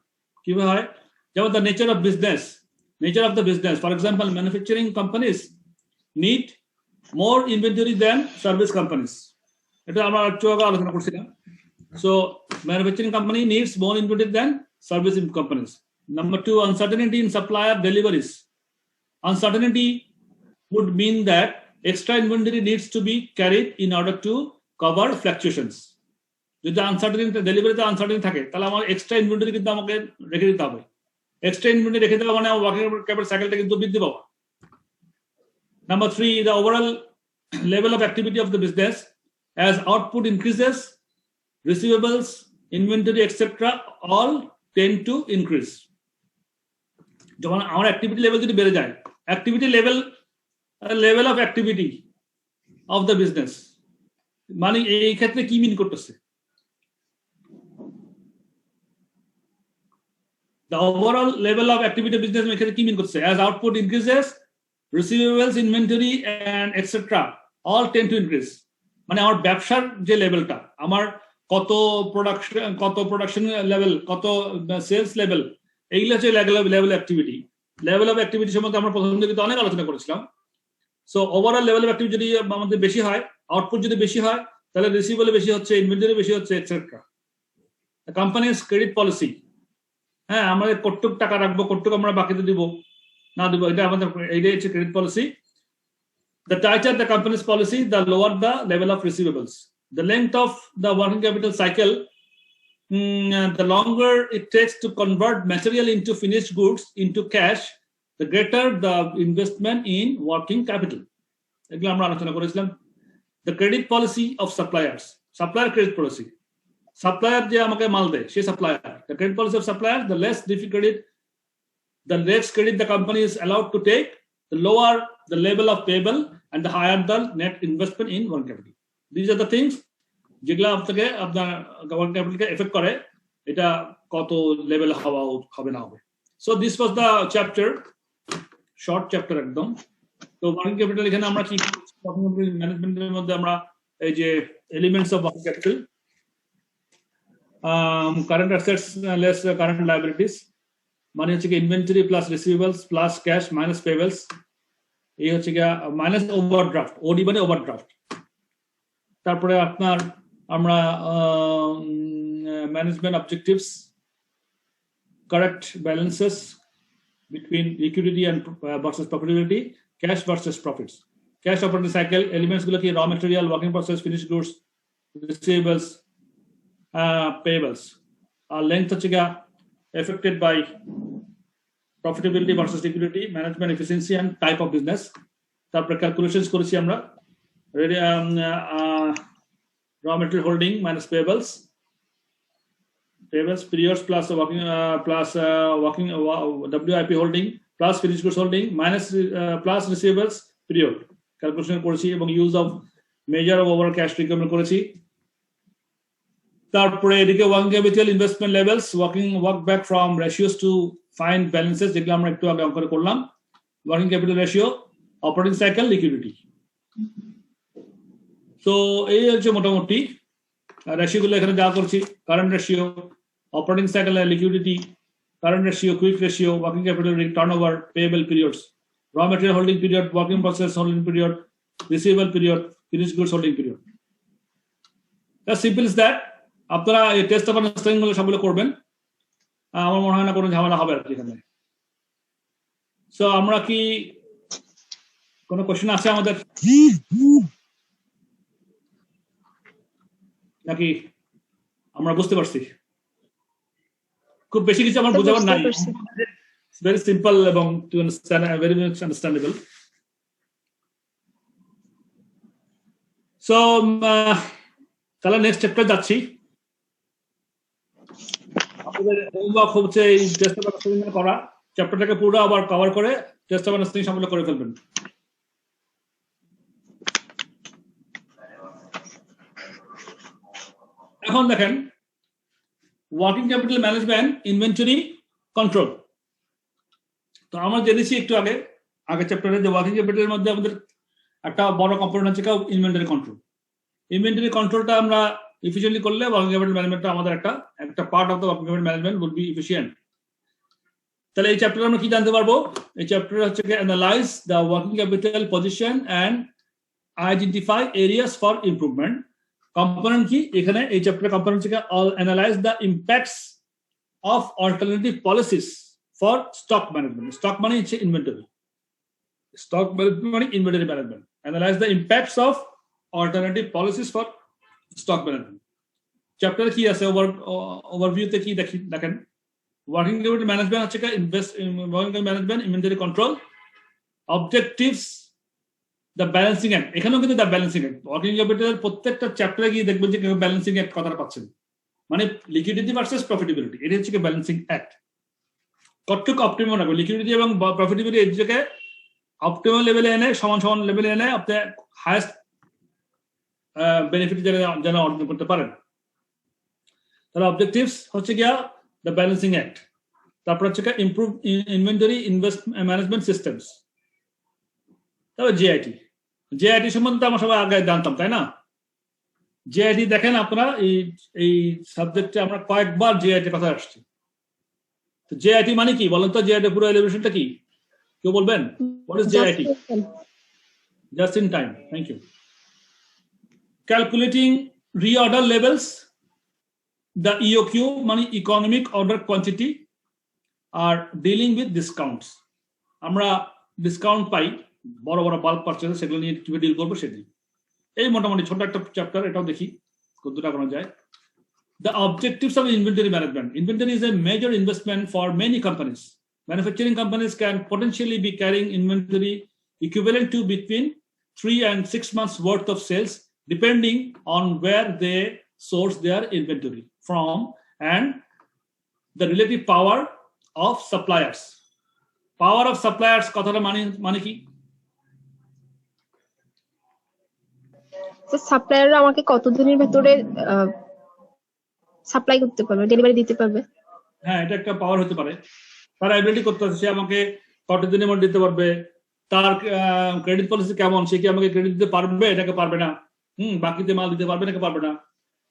কিভাবে হয় যেমন the nature of the business for example manufacturing companies need more inventory than service companies এটা আমরা একটু আগে আলোচনা করছিলাম so manufacturing company needs more inventory than service companies number 2 uncertainty in supplier deliveries uncertainty would mean that extra inventory needs to be carried in order to cover fluctuations যদি uncertainty ডেলিভারিতে uncertainty থাকে তাহলে আমার extra inventory কিন্তু আমাকে রেখে দিতে হবে এক্সট্রা ইনভেন্টরি রেখে দেওয়া মানে ওয়ার্কিং ক্যাপিটাল সাইকেলটা কিন্তু বৃদ্ধি পাবে number 3 the overall level of activity of the business as output increases receivables inventory etc all tend to increase যখন আমার অ্যাক্টিভিটি লেভেল যদি বেড়ে যায় activity level of activity of the business মানে এই ক্ষেত্রে কি মিন করতেছে the overall level of activity of business ক্ষেত্রে কি মিন করতেছে as output increases receivables inventory and etc all tend to increase মানে আমার ব্যবসার যে লেভেলটা আমার কত প্রোডাকশন লেভেল কত সেলস লেভেল এইগুলো হচ্ছে level activity level of activity সম্বন্ধে আমরা প্রথম দিকে অনেক আলোচনা করেছিলাম so overall level of activity যদি আমাদের বেশি হয় আউটপুট যদি বেশি হয় তাহলে রিসিভেবল বেশি হচ্ছে ইনভেন্টরি বেশি হচ্ছে এটসেট্রা কোম্পানিজ ক্রেডিট পলিসি হ্যাঁ আমাদের কতটুকু টাকা রাখবো কতটুকু আমরা বাকিতে দিব না দিব এটা আমাদের এইটাই হচ্ছে credit policy the tighter the company's policy the lower the level of receivables the length of the working capital cycle the longer it takes to convert material into finished goods into cash the greater the investment in working capital. এগুলো আমরা আলোচনা করেছিলাম। The credit policy of suppliers, supplier credit policy. Supplier যে আমাকে মাল দেয় সে supplier. The credit policy of supplier, the less credit the company is allowed to take, the lower the level of payable and the higher the net investment in working capital. These are the things যেগুলো আপনাকে আপনার working capital কে effect করে, এটা কত level হবে না হবে। So this was the chapter, short chapter একদম। তো ওয়ার্কিং ক্যাপিটাল এখানে আমরা কি ম্যানেজমেন্টের মধ্যে আমরা এই যে elements of working capital, current assets less current liabilities, মানে হচ্ছে কি inventory plus receivables plus cash minus payables, এই হচ্ছে কি মাইনাস ওভারড্রাফট, ওডি মানে ওভারড্রাফট। তারপরে আপনার আমরা management objectives, correct balances between liquidity and versus profitability, cash versus profits, cash operating cycle elements gulo ki raw material, working process, finished goods, receivables, payables, length hoche ga affected by profitability versus liquidity, management efficiency and type of business. Tarpore calculations korechi amra raw material holding minus payables periods plus working WIP holding plus finished goods holding minus plus receivables period calculation করেছি এবং use of measure of overall cash requirement করেছি। তারপরে এদিকে working capital investment levels, work back from ratios to find balances, যেগুলো আমরা একটু আগে অঙ্ক করলাম, working capital ratio, operating cycle, liquidity। তো এই হচ্ছে মোটামুটি রেশিও গুলো এখানে যা করছি, current ratio, operating cycle and liquidity, current ratio, quick ratio, working capital turnover, payable periods, raw material holding period, working process holding period, receivable period, finished goods holding period. As simple as that. আপনারা এই test of understanding গুলো সবগুলো করবেন, আমার মনে হয় না কোনো ঝামেলা হবে আর কি এখানে। সো আমরা কি কোনো কোশ্চেন আছে আমাদের নাকি আমরা বুঝতে পারছি? খুব বেশি কিছু আমার বোঝাবার নাই, ভেরি সিম্পল এবং to understand, very much understandable. So তাহলে নেক্সট চ্যাপ্টার যাচ্ছি। আমাদের হোমওয়ার্ক হচ্ছে এই টেস্ট অফ আন্ডারস্ট্যান্ডিং করা, চ্যাপ্টারটাকে পুরো আবার কভার করে টেস্ট অফ আন্ডারস্ট্যান্ডিং সম্পূর্ণ করে ফেলবেন। এখন দেখেন working capital management, inventory control. তো আমরা জেনেছি একটু আগে চ্যাপ্টারে যে ওয়ার্কিং ক্যাপিটালের মধ্যে আমাদের একটা বড় কম্পোনেন্ট হচ্ছে ইনভেন্টরি কন্ট্রোল। ইনভেন্টরি কন্ট্রোলটা আমরা এফিশিয়েন্টলি করলে ওয়ার্কিং ক্যাপিটাল ম্যানেজমেন্টটা আমাদের একটা part of the working capital management will be efficient. তাহলে এই চ্যাপ্টারে আমরা কি জানতে পারবো? এই চ্যাপ্টারে হচ্ছে analyse the working capital position and identify areas for improvement. Component কি এখানে এই চ্যাপ্টার কম্পোনেন্ট থেকে analyse the impacts of alternative policies for stock management. Stock মানে হচ্ছে ইনভেন্টরি, স্টক ম্যানেজমেন্ট মানে inventory management. Analyse the impacts of alternative policies for stock management. চ্যাপ্টারে কি আছে ওভারভিউতে কি দেখেন, ওয়ার্কিং ক্যাপিটাল ম্যানেজমেন্ট হচ্ছে working capital management, inventory control, objectives, the balancing act. এখানেও কিন্তু দ্য ব্যালেন্সিং অ্যাক্ট, ওয়ার্কিং ক্যাপিটালের প্রত্যেকটা চ্যাপ্টারে গিয়ে দেখবেন যে ব্যালেন্সিং অ্যাক্ট কথাটা পাচ্ছেন, মানে লিকুইডিটি ভার্সেস প্রফিটেবিলিটি, এটা হচ্ছে ব্যালেন্সিং অ্যাক্ট। কতটুকু অপটিমাম রাখবে লিকুইডিটি এবং প্রফিটেবিলিটি, এই দিকে অপটিমাম লেভেলে এনে সমান লেভেলে এনে আপনি হাইয়েস্ট বেনিফিট যেন অর্জন করতে পারেন। তাহলে অবজেক্টিভস হচ্ছে গিয়া দ্য ব্যালেন্সিং অ্যাক্ট। তারপর হচ্ছে ইমপ্রুভ ইনভেন্টরি ম্যানেজমেন্ট সিস্টেমস। তারপর জেআইটি সম্বন্ধে আমরা সবাই আগে জানতাম, তাই না? জেআইটি দেখেন আপনারা এই সাবজেক্টে আমরা কয়েকবার জেআইটি কথা আসছে। তো জেআইটি মানে কি বলেন তো? জেআইটি পুরো এলিভেশনটা কি কেউ বলবেন? What is JIT? Just in time, thank you. Calculating reorder levels, the EOQ মানে ইকোনমিক অর্ডার কোয়ান্টিটি, আর ডিলিং উইথ ডিসকাউন্টস। আমরা ডিসকাউন্ট পাই বড় বড় বাল্ক পারচেজ, সেগুলো নিয়ে কিভাবে ডিল করবো সেটি। এই মোটামুটি ছোট একটা চ্যাপ্টার, এটাও দেখি কতটা করা যায়। The objectives of inventory management. Inventory is a major investment for many companies. manufacturing companies can potentially be carrying inventory equivalent to between 3 and 6 months worth of sales, depending on where they source their inventory from and the relative power of suppliers. Power of suppliers কথাটা মানে কি? সাপ্লায়াররা আমাকে কতদিনের ভিতরে supply করতে পারবে, delivery দিতে পারবে? হ্যাঁ, এটা একটা পাওয়ার হতে পারে। তার অ্যাবিলিটি করতে আছে, সে আমাকে কতদিনের মধ্যে দিতে পারবে, তার ক্রেডিট পলিসি কেমন, সে কি আমাকে ক্রেডিট দিতে পারবে, এটাকে পারবে না, বাকিতে মাল দিতে পারবে নাকি পারবে না,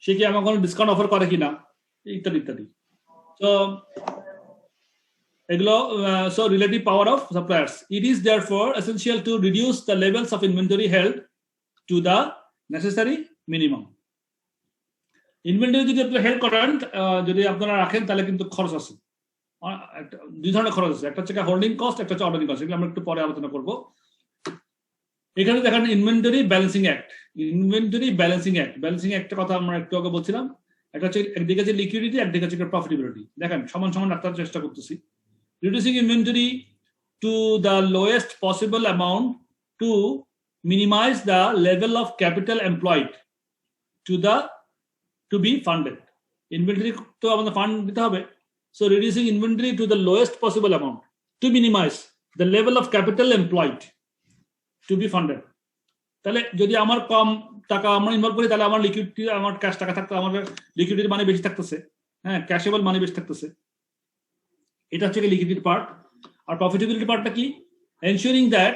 সে কি আমাকে কোনো ডিসকাউন্ট অফার করে কিনা, ইত্যাদি ইত্যাদি। তো এগুলো so relative power of suppliers. It is therefore essential to reduce the levels of inventory held to the necessary minimum. Inventory যদি আপনি হেল্ড করেন, যদি আপনারা রাখেন, তাহলে কিন্তু খরচ আছে, দুই ধরনের খরচ আছে, একটা হচ্ছে হোল্ডিং কস্ট, একটা হচ্ছে অর্ডারিং কস্ট। এগুলো আমরা একটু পরে আলোচনা করব। এখানে দেখেন inventory balancing act. Inventory balancing act, balancing অ্যাক্টের কথা আমরা একটু আগে বলছিলাম। এটা হচ্ছে একদিকে হচ্ছে লিকুইডিটি, একদিকে হচ্ছে প্রফিটেবিলিটি। দেখেন সমান সমান রাখার চেষ্টা করতেছি। Reducing inventory to the lowest possible amount to minimize the level of capital employed to be funded. Inventory to আমাদের ফান্ড দিতে হবে, so reducing inventory to the lowest possible amount to minimize the level of capital employed to be funded. তাহলে যদি আমার কম টাকা আমরা involve করি, তাহলে আমার লিকুইডিটি, আমার ক্যাশ টাকা থাকতে, আমার লিকুইডিটি মানে বেশি থাকতেছে, হ্যাঁ, ক্যাশেবল মানে বেশি থাকতেছে। এটা হচ্ছে লিকুইডিটি পার্ট। আর প্রফিটেবিলিটি পার্টটা কি? Ensuring that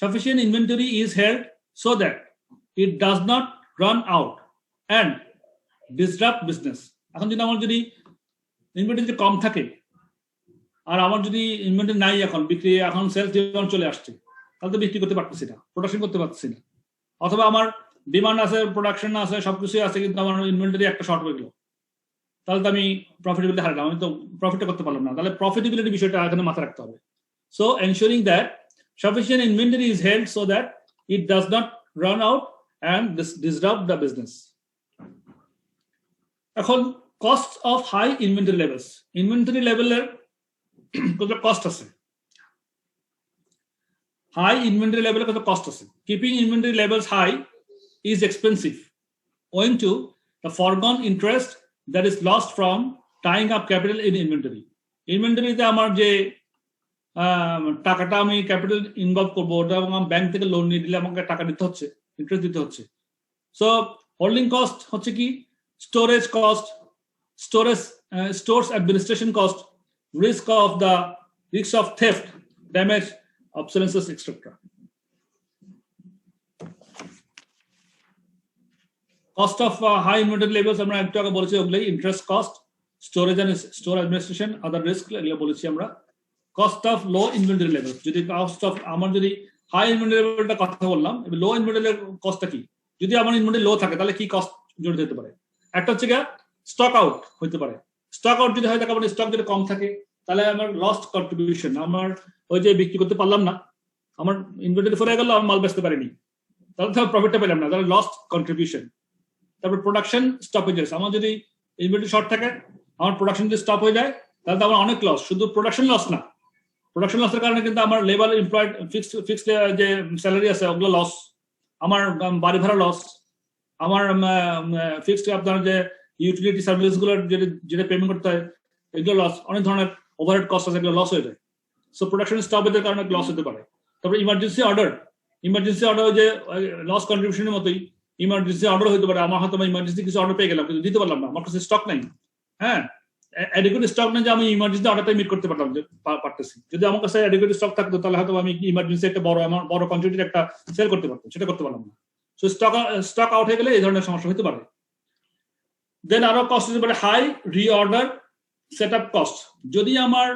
sufficient inventory is held so that it does not run out and disrupt business. এখন যদি আমার যদি ইনভেন্টরি কম থাকে, আর আমার যদি ইনভেন্টরি নাই, এখন বিক্রি, এখন সেলস ডিমান্ড চলে আসছে, তাহলে তো বিক্রি করতে পারতেছি না, প্রোডাকশন করতে পারতেছি না। অথবা আমার ডিমান্ড আছে, প্রোডাকশন আছে, সবকিছুই আছে, কিন্তু আমার ইনভেন্টরি একটা শর্ট হয়ে গেল, তাহলে তো আমি প্রফিটেবিলিটি হারালাম, আমি তো প্রফিটটা করতে পারলাম না। তাহলে প্রফিটেবিলিটি বিষয়টা এখানে মাথায় রাখতে হবে। So ensuring that sufficient inventory is held so that it does not run out and disrupt the business. এখন cost of high inventory levels. Inventory লেভেলের কত কস্ট আছে, হাই ইনভেন্টরি লেভেলের কত কস্ট আছে। Keeping inventory levels high is expensive owing to the foregone interest that is lost from tying up capital in inventory. ইনভেন্টরিতে আমার যে টাকাটা আমি ক্যাপিটাল ইনভলভ করবো, ওটা ব্যাংক থেকে লোন নিয়ে দিলে আমাকে টাকা দিতে হচ্ছে, ইন্টারেস্ট দিতে হচ্ছে। সো হোল্ডিং কস্ট হচ্ছে কি? Storage cost, stores administration cost, risk of theft, damage, obsolescence, etcetera. Cost of high inventory levels আমরা একটু আগে বলেছি, ওগুলোই interest cost, storage and store administration, other risk, এগুলো বলেছি আমরা। Cost of low inventory level, যদি কস্ট অফ আমার যদি হাই ইনভেন্টরি লেভেলটা কথা বললাম, লো ইনভেন্টরি কস্টটা কি? যদি আমার ইনভেন্টরি লো থাকে, তাহলে কি কস্ট জড়িত হতে পারে? একটা হচ্ছে গিয়ে স্টক আউট হতে পারে। স্টক আউট যদি হয় থাকে, আমার স্টক যদি কম থাকে, তাহলে আমার লস্ট কন্ট্রিবিউশন, আমার ওই যে বিক্রি করতে পারলাম না, আমার ইনভেন্টরি ফুরিয়ে গেল, আমার মাল বেচতে পারিনি, তাহলে তো প্রফিটটা পেলাম না, তাহলে লস্ট কন্ট্রিবিউশন। তারপর প্রোডাকশন স্টপেজেস, আমার যদি ইনভেন্টরি শর্ট থাকে, আমার প্রোডাকশন যদি স্টপ হয়ে যায়, তাহলে তো আমার অনেক লস। শুধু প্রোডাকশন লস না, প্রোডাকশন লসের কারণে কিন্তু আমার লেবার এমপ্লয়েড ফিক্সড যে স্যালারি আছে ওগুলো লস, আমার বাড়ি ভাড়া লস, আমার ফিক্সড আপনার যে ইউটিলিটি সার্ভিস গুলোর যেটা পেমেন্ট করতে হয় এগুলো লস, অনেক ধরনের ওভারহেড কস্ট আছে, এগুলো লস হয়ে যায়। সো প্রোডাকশন স্টপেজের কারণে লস হতে পারে। তারপর ইমার্জেন্সি অর্ডার যে লস কন্ট্রিবিউশনের মতোই ইমার্জেন্সি অর্ডার হতে পারে। আমার হয়তো ইমার্জেন্সি কিছু অর্ডার পেয়ে গেলাম, কিন্তু দিতে পারলাম না, আমার কাছে স্টক নাই, হ্যাঁ, অ্যাডিকুয়েট স্টক নেই যে আমি ইমার্জেন্সি অর্ডারটা মিট করতে পারতেছি। যদি আমার কাছে অ্যাডিকুয়েট স্টক থাকতো, তাহলে হয়তো আমি ইমার্জেন্সি একটা বড় কোয়ান্টিটির একটা সেল করতে পারতাম, সেটা করতে পারলাম না। সো স্টক আউট হয়ে গেলে এই ধরনের সমস্যা হতে পারে। দেন আরো কস্ট হতে পারে হাই রিঅর্ডার সেটআপ কস্ট। যদি আমার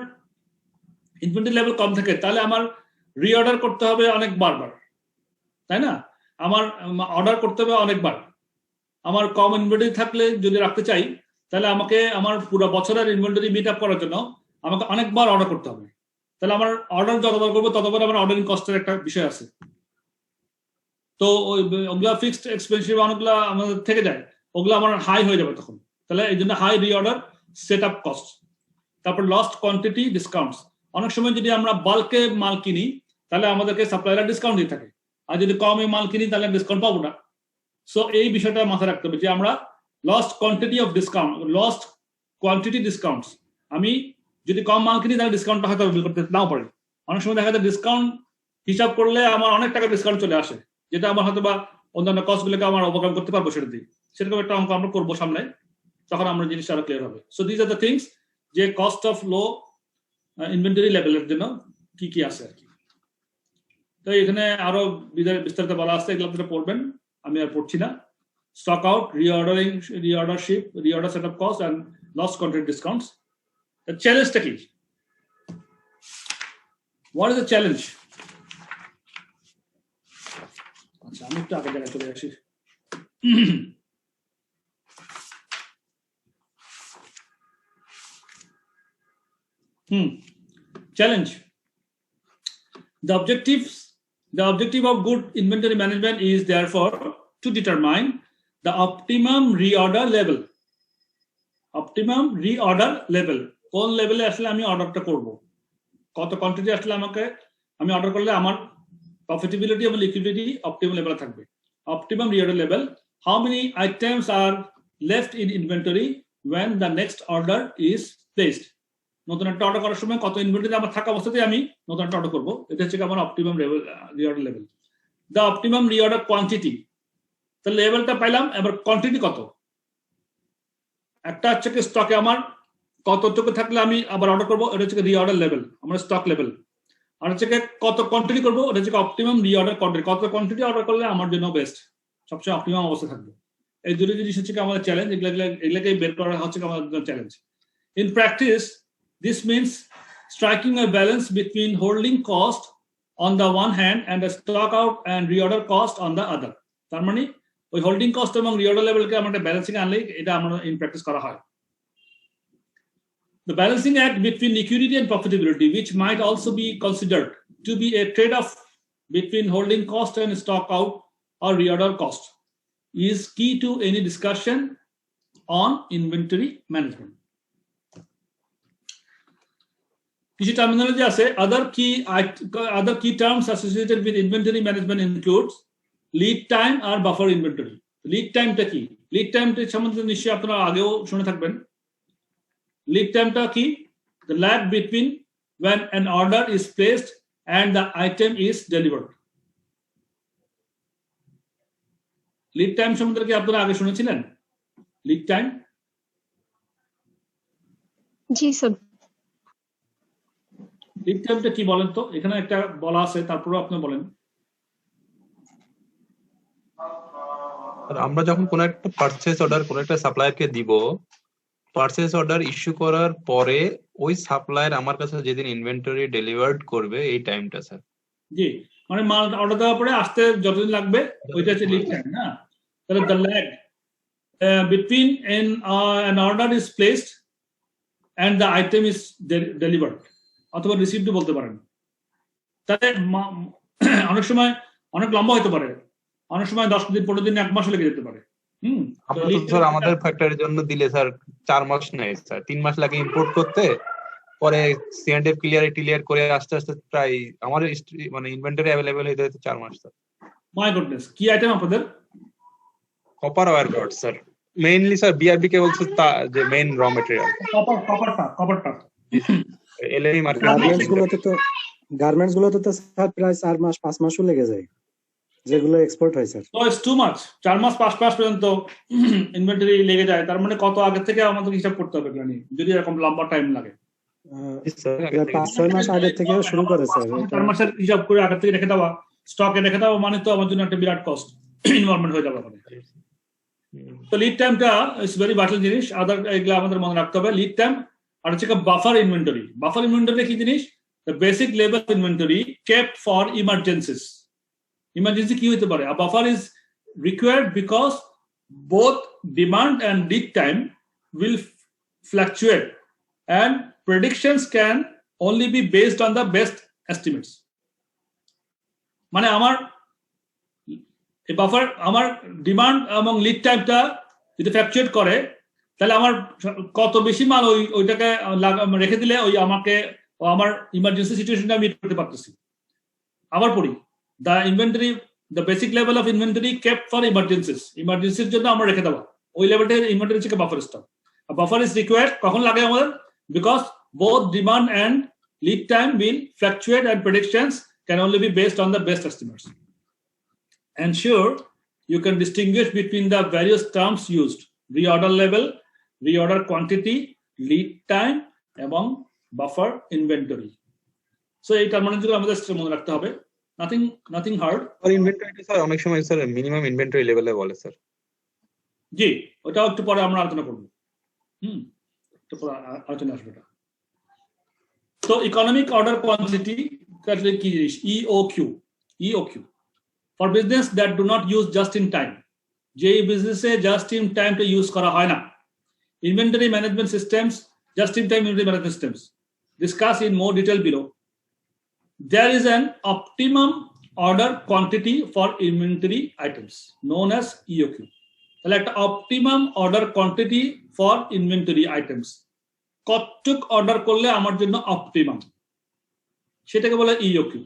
ইনভেন্টরি লেভেল কম থাকে, তাহলে আমার রিঅর্ডার করতে হবে অনেক বারবার, তাই না? আমার অর্ডার করতে হবে অনেকবার। আমার কম ইনভেন্টরি থাকলে যদি রাখতে চাই, তাহলে আমাকে আমার পুরো বছরের ইনভেন্টরি মিট আপ করার জন্য আমাকে অনেকবার অর্ডার করতে হবে। তাহলে আমার অর্ডার যতবার করবো ততবার আমার অর্ডারিং কস্টের একটা বিষয় আছে। তো ওগুলা ফিক্সড এক্সপেন্সিভ অনেকগুলো আমাদের থেকে যায়, ওগুলো আমার হাই হয়ে যাবে তখন। তাহলে এই জন্য high reorder set up cost. তারপর লস্ট কোয়ান্টিটি ডিসকাউন্টস, অনেক সময় যদি আমরা বাল্কে মাল কিনি তাহলে আমাদেরকে সাপ্লায়াররা ডিসকাউন্ট দিয়ে থাকে, আর যদি কমে মাল কিনি তাহলে ডিসকাউন্ট পাবো না। সো এই বিষয়টা মাথায় রাখতে হবে যে আমরা লস্ট কোয়ান্টিটি ডিসকাউন্টস, আমি যদি কম মাল কিনি তাহলে ডিসকাউন্টটা হয়তো বিল করতে নাও পারি। অনেক সময় দেখা যায় ডিসকাউন্ট হিসাব করলে আমার অনেক টাকা ডিসকাউন্ট চলে আসে, যেটা আমার হয়তো বা অন্যান্য কস্টগুলোকে আমার ওভারকাম করতে পারবো সেটা দিয়ে, সেরকম একটা অঙ্ক আমরা করবো সামনে, তখন আমরা জিনিসটা আরো ক্লিয়ার হবে। So this are the things যে কস্ট অফ লো ইনভেন্টরি লেভেলের জন্য কি কি আছে আর কি। তো এখানে আরো বিস্তারিত বলা আছে, এগুলো আপনারা পড়বেন, আমি আর পড়ছি না। স্টক আউট, রিঅর্ডারশিপ, reorder setup cost and lost quantity discounts. চ্যালেঞ্জটা কি? What is the challenge? আচ্ছা, আমি একটু আগে জায়গায় চলে আসি। Challenge. The objective of good inventory management is therefore to determine the optimum reorder level. কোন লেভেলে আসলে আমি অর্ডারটা করব, কত কোয়ান্টিটি আসলে আমি অর্ডার করলে আমার প্রফিটেবিলিটি এবং লিকুইডিটি অপটিমাম লেভেলে থাকবে। Optimum reorder level, how many items are left in inventory when the next order is placed. নতুন একটা অর্ডার করার সময় কত ইনভেন্টরি আমার থাকা অবস্থাতে আমি নতুন একটা অর্ডার করবো, এটা হচ্ছে আমার optimum reorder level. The optimum reorder quantity, তাহলে লেভেলটা পাইলাম, এবার কোয়ান্টিটি কত? একটা হচ্ছে স্টকে আমার কতটুকু থাকলে আমি আবার অর্ডার করবো, এটা হচ্ছে রিঅর্ডার লেভেল, আমার স্টক লেভেল। আর হচ্ছে কত কোয়ান্টিটি করবো, এটা হচ্ছে অপটিমাম রিঅর্ডার কোয়ান্টিটি, কত কোয়ান্টিটি অর্ডার করলে আমার জন্য বেস্ট, সবচেয়ে অপটিমাম অবস্থা থাকবে। এই দুটো জিনিস হচ্ছে আমাদের চ্যালেঞ্জ, এগুলোকে বের করা হচ্ছে আমাদের challenge. In practice this means striking a balance between holding cost on the one hand and the stock out and reorder cost on the other. তার মানে ওই হোল্ডিং কস্ট এবং রিঅর্ডার লেভেলকে আমরা ব্যালেন্সিং আনলে এটা আমরা ইন প্র্যাকটিস করা হয়। The balancing act between liquidity and profitability, which might also be considered to be a trade-off between holding cost and stock out or reorder cost, is key to any discussion on inventory management. কিছু terminology আছে। other key terms associated with inventory management includes lead time R buffer inventory. Lead টাইমটা কি? Lead টাইমটা সম্বন্ধে নিশ্চয়ই আপনারা আগেও শুনে থাকবেন। লিড টাইমটা কি? the lag between when an order is placed and the item is delivered. Lead time সম্বন্ধে কি আপনারা আগে শুনেছিলেন? Lead time? জি স্যার। লিড টাইমটা কি বলেন তো? এখানে একটা বলা আছে, তারপরে আপনি বলেন। আমরা যখন কোন একটা পারচেজ অর্ডার কোন একটা সাপ্লায়ারকে দিব, পারচেজ অর্ডার ইস্যু করার পরে ওই সাপ্লায়ার আমার কাছে যেদিন ইনভেন্টরি ডেলিভার্ড করবে এই টাইমটা স্যার। জি, মানে মাল অর্ডার দেওয়ার পরে আসতে যতদিন লাগবে ওইটা হচ্ছে লিড টাইম না? তাহলে the lag between an order is placed and the item is delivered, অথবা রিসিভড বলতে পারেন। তাহলে অনেক সময় অনেক লম্বা হতে পারে, অনেক সময় 10 দিন 15 দিন 1 মাস লেগে যেতে পারে। স্যার আমাদের ফ্যাক্টরির জন্য দিলে স্যার 4 মাস নেয় স্যার, 3 মাস লাগে ইম্পোর্ট করতে, পরে সিএনএফ ক্লিয়ার করে আস্তে আস্তে প্রায় আমার মানে ইনভেন্টরি अवेलेबल হতে হতে 4 মাস স্যার। মাই গুডনেস, কি আইটেম আপনাদের? Copper wire rod sir, mainly sir BRB cables যে মেইন র ম্যাটেরিয়াল। কপারটা এলএই মার্কেট। গার্মেন্টস গুলোতে তো স্যার প্রায় 4 মাস 5 মাসও লেগে যায় যেগুলো এক্সপোর্ট হয় স্যার। তো ইটস টু মাচ, 4 মাস 5 মাস পর্যন্ত ইনভেন্টরি লেগে যায়। তার মানে কত আগে থেকে আমাদের হিসাব করতে হবে জানি, যদি এরকম লম্বা টাইম লাগে। 5-6 মাস আগে থেকে শুরু করে স্যার। 4 মাসের হিসাব করে আগে থেকে রেখে দেওয়া, স্টকে রেখে দেওয়া মানে তো আমার জন্য একটা বিরাট কস্ট ইনভলভমেন্ট হয়ে যাবে। তো লিড টাইমটা ইজ ভেরি ভাইটাল জিনিস, এগুলো আমাদের মনে রাখতে হবে। লিড টাইম আর হচ্ছে বাফার ইনভেন্টরি। বাফার ইনভেন্টরি কি জিনিস? The basic level inventory kept for emergencies. Emergency কি হতে পারে? A buffer is required because both demand and lead time will fluctuate and predictions can only be based on the best estimates. মানে আমার এই buffer, আমার demand এবং lead টাইমটা যদি ফ্ল্যাকচুয়েট করে তাহলে আমার কত বেশি মাল ওইটাকে রেখে দিলে ওই আমাকে ও আমার ইমার্জেন্সি সিচুয়েশনটা মিট করতে পারতেছি। আবার পড়ি, the inventory, the basic level of inventory kept for emergencies, ইমার্জেন্সির জন্য আমরা রেখে দেওয়া ওই লেভেলটা ইনভেন্টরি থেকে buffer stock. Buffer is required কখন লাগে আমাদের? Because both demand and lead time will fluctuate and predictions can only be based on the best estimates. Ensure you can distinguish between the various terms used: reorder level, reorder quantity, lead time, এবং buffer inventory. So এই টার্মিনোলজিগুলো আমাদের মনে রাখতে হবে। Nothing hard. আর ইনভেন্টরিটা sir অনেক সময় sir minimum inventory লেভেলে বলে স্যার। জি, ওটাও একটু পরে আমরা আলোচনা করব। একটু পরে আলোচনা আসবে এটা। So economic order quantity, EOQ. For business that do not use just in time. যে বিজনেসে just in time to use করা হয় না। Inventory management systems, just in time inventory management systems. Discuss in more detail below. There is an optimum order quantity for inventory items known as EOQ. Select optimum order quantity for inventory items. কতটুক order করলে আমার জন্য optimum, সেটাকে বলে ইওকিউ।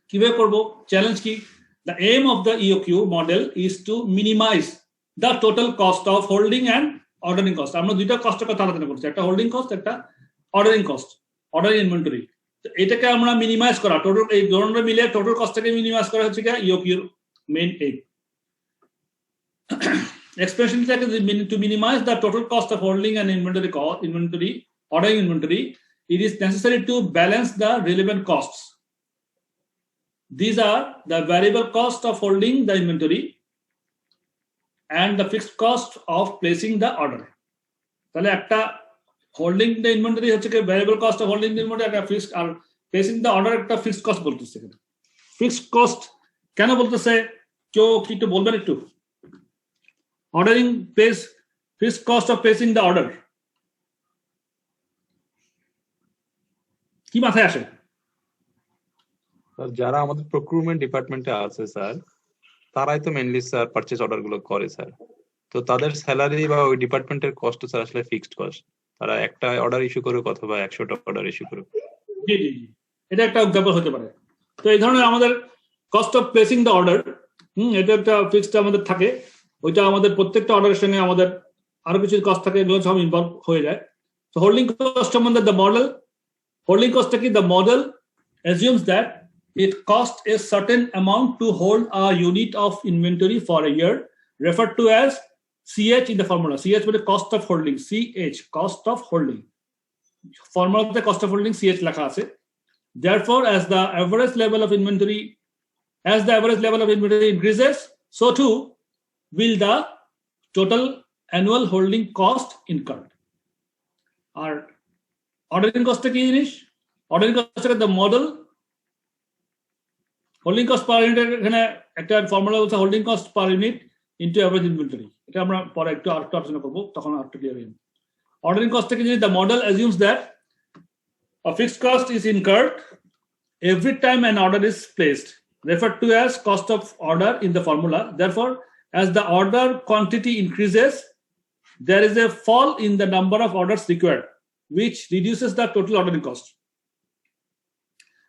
কিভাবে করব? Challenge কি? The aim of the EOQ model is to minimise the total cost of holding and ordering cost. আমরা দুইটা কষ্টের কথা আলোচনা করছি, একটা হোল্ডিং কস্ট, একটা অর্ডারিং কস্ট, অর্ডারিং ইনভেন্টরি। এটাকে আমরা মিনিমাইজ করা, টোটাল এই দুটো মিলে টোটাল কস্টটাকে মিনিমাইজ করা হচ্ছে কি ইওকিউর main aim. Expression to minimize the total cost of holding an ordering inventory, it is necessary to balance the relevant costs. These are the variable cost of holding the inventory and the fixed cost of placing the order. তাহলে একটা holding the inventory হচ্ছে কি variable cost of holding the inventory, একটা fixed, আর placing the order একটা fixed cost বলতেছে। Fixed cost কেন বলতেছে? কেউ কি একটু বলবেন একটু? Ordering pays fixed cost of placing the order. কি মাথায় আসে? স্যার যারা আমাদের প্রকিউরমেন্ট ডিপার্টমেন্টে আছে স্যার, তারাই তো মেইনলি স্যার পারচেজ অর্ডার গুলো করে স্যার। তো তাদের স্যালারি বা ওই ডিপার্টমেন্টের কস্ট স্যার আসলে ফিক্সড কস্ট। তারা একটা অর্ডার ইস্যু করুক অথবা 100টা অর্ডার ইস্যু করুক। জি জি জি, এটা একটা এক্সাম্পল হতে পারে। তো এই ধরনের আমাদের cost of placing the order, এটা একটা ফিক্সড আমাদের থাকে। ওইটা আমাদের প্রত্যেকটা অর্ডারের সঙ্গে আমাদের আরো কিছু কস্ট থাকে, এগুলো সব ইনভলভ হয়ে যায়। তো হোল্ডিং কস্ট সম্বন্ধে দ্য মডেল, হোল্ডিং কস্টটা কি? The model assumes that it costs a certain amount to hold a unit of inventory for a year, referred to as CH in the formula. CH মানে cost of holding, CH cost of holding. Formula cost of holding CH লেখা আছে। Therefore, as the average level of inventory increases, so too will the total annual holding cost incurred. Our ordering cost কি জিনিস? Ordering cost the model holding cost per unit, এখানে একটা formula হচ্ছে holding cost per unit into average inventory. এটা আমরা পরে একটু আলোচনা করব, তখন আরেকটু ক্লিয়ার হয়ে যাবে। অর্ডারিং কস্ট কি জিনিস? the model assumes that a fixed cost is incurred every time an order is placed, referred to as cost of order in the formula. Therefore, as the order quantity increases, there is a fall in the number of orders required, which reduces the total ordering cost.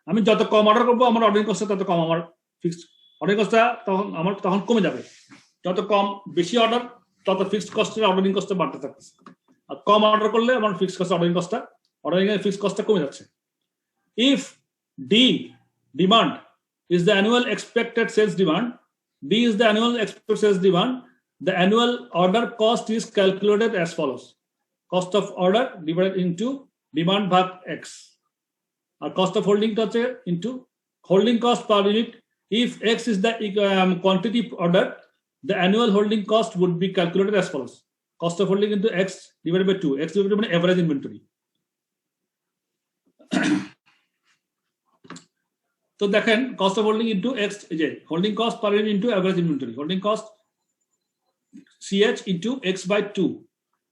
আমি যত কম order করবো আমার ordering কস্টটা তত কম, আমার fixed ordering কস্টটা তখন কমে যাবে। যত কম বেশি অর্ডার তত ফিক্সড কস্টের অর্ডারিং কস্টটা বাড়তে থাকছে, আর কম অর্ডার করলে আমার ফিক্সড কস্ট অর্ডারিং এর ফিক্সড কস্টটা কমে যাচ্ছে। If demand is the annual expected sales demand, D is the annual expected sales demand, the annual order cost is calculated as follows: cost of order divided into demand ভাগ X, R cost of holding into holding cost per unit. If X is the quantity order, the annual holding cost would be calculated as follows: cost of holding into X divided by 2, X divided by average inventory. তো দেখেন cost of holding into X, যে holding cost per unit into average inventory, holding cost CH into X by 2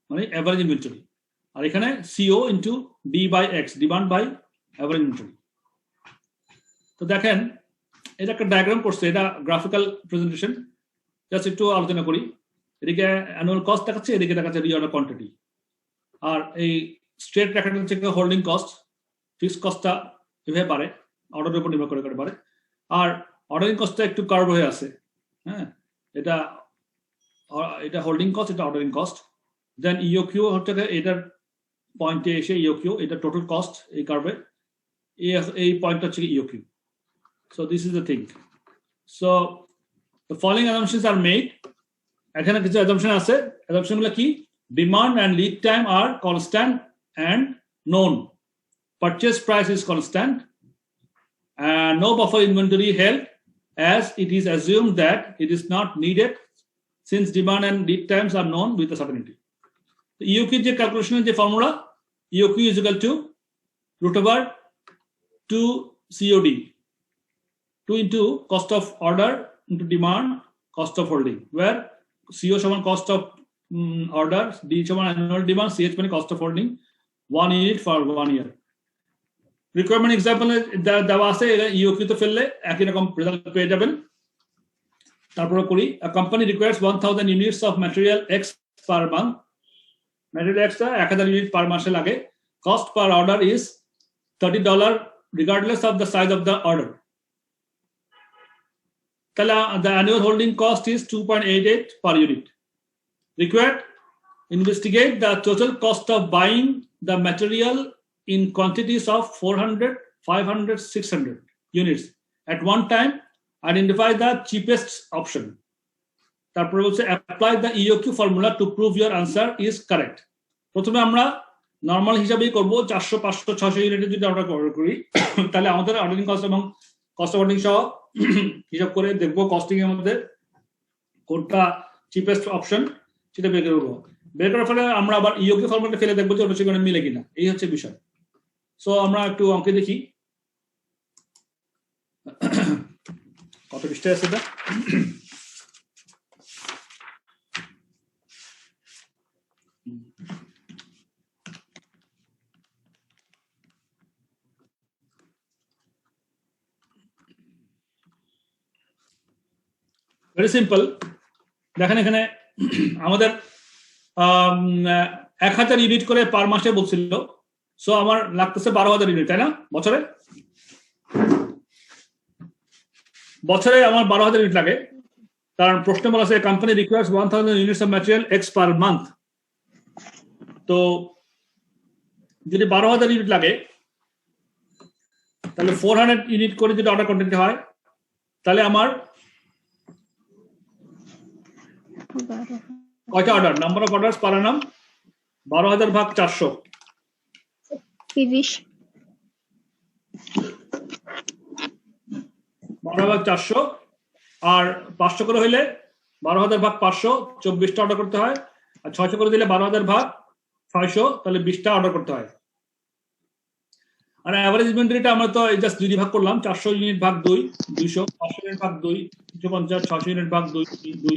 মানে average inventory, আর এখানে CO into D by X, demand by average inventory. তো দেখেন এটা একটা diagram করছে, এটা গ্রাফিক্যাল প্রেজেন্টেশন, জাস্ট একটু আলোচনা করি। এদিকে অ্যানুয়াল কস্ট দেখাচ্ছে, এদিকে দেখাচ্ছে রিঅর্ডার কোয়ান্টিটি, আর এই স্ট্রেট রেখাটা হচ্ছে হোল্ডিং কস্ট, ফিক্সড কস্টটা এভাবে পারে, অর্ডারের উপর নির্ভর করে পারে। আর অর্ডারিং কস্টটা একটু কার্ভ হয়ে আছে, হ্যাঁ, এটা হোল্ডিং কস্ট, এটা অর্ডারিং কস্ট। দেন ইওকিউ হচ্ছে এটার পয়েন্টে এসে ইওকিউ, এটা টোটাল কস্ট এই কার্ভে, এই পয়েন্ট হচ্ছে EOQ. So this is the thing. So the following assumptions are made. এখানে কিছু অ্যাজাম্পশন আছে। অ্যাজাম্পশনগুলো কি? Demand and lead time are constant and known. Purchase price is constant, and no buffer inventory held, as it is assumed that it is not needed since demand and lead times are known with a certainty. The EOQ is the calculation of the formula. EOQ is equal to root over 2 COD, 2 into cost of order into demand, cost of holding, where CO সমান cost of order, D সমান annual demand, CH মানে cost of holding 1 unit for 1 year. Requirement example দেওয়া আছে, ইওকিউ তে ফেললে একই রকম result পেয়ে যাবেন। তারপরে করি, a company requires 1000 units of material X per month. Material X 1000 unit per মাসে লাগে। Cost per order is $30 regardless of the size of the order. তাহলে the annual holding cost is 2.88 per unit. Required, investigate the total cost of buying the material in quantities of 400, 500, 600 units at one time. Identify the cheapest option. তারপরে বলছে apply the EOQ formula to prove your answer is correct. প্রথমে আমরা normal হিসাবেই করব, 400, 500, 600 ইউনিটের যদি আমরা order করি তাহলে আমাদের অর্ডারিং কস্ট এবং কস্ট অফ হোল্ডিং সহ হিসাব করে দেখব কস্টিং এর মধ্যে কোনটা চিপেস্ট অপশন সেটা বের করব। বের করার ফলে আমরা আবার ইওকিউ ফর্মুলাটা ফেলে দেখব যে ওটা সেখানে মিলে কিনা, এই হচ্ছে বিষয়। সো আমরা একটু অঙ্কে দেখি কত পৃষ্ঠায় আছে এটা। Very simple. দেখেন এখানে আমাদের 1000 ইউনিট করে পার মাসে বলছিল। সো আমার লাগতেছে 12000 ইউনিট, তাই না? বছরে আমার 12000 ইউনিট লাগে, কারণ প্রশ্ন বলা আছে company requires 1000 units of material x per month. তো যদি 12000 ইউনিট লাগে তাহলে 400 ইউনিট করে যদি অর্ডার করতে হয় তাহলে আমার কয়টা order? Number of orders per annum 12000 ভাগ 400, 30। 12 ভাগ 400 আর 500 করে হইলে 12000 ভাগ 500 24টা অর্ডার করতে হয়, আর 600 করে দিলে 12000 ভাগ 600 তাহলে 20টা অর্ডার করতে হয়। আর এভারেজ ইনভেন্টরিটা আমরা তো জাস্ট 2 ভাগ করলাম, 400 ইউনিট ভাগ 2 200, 500 ইউনিট ভাগ 2 250, 600 ইউনিট ভাগ 2 2,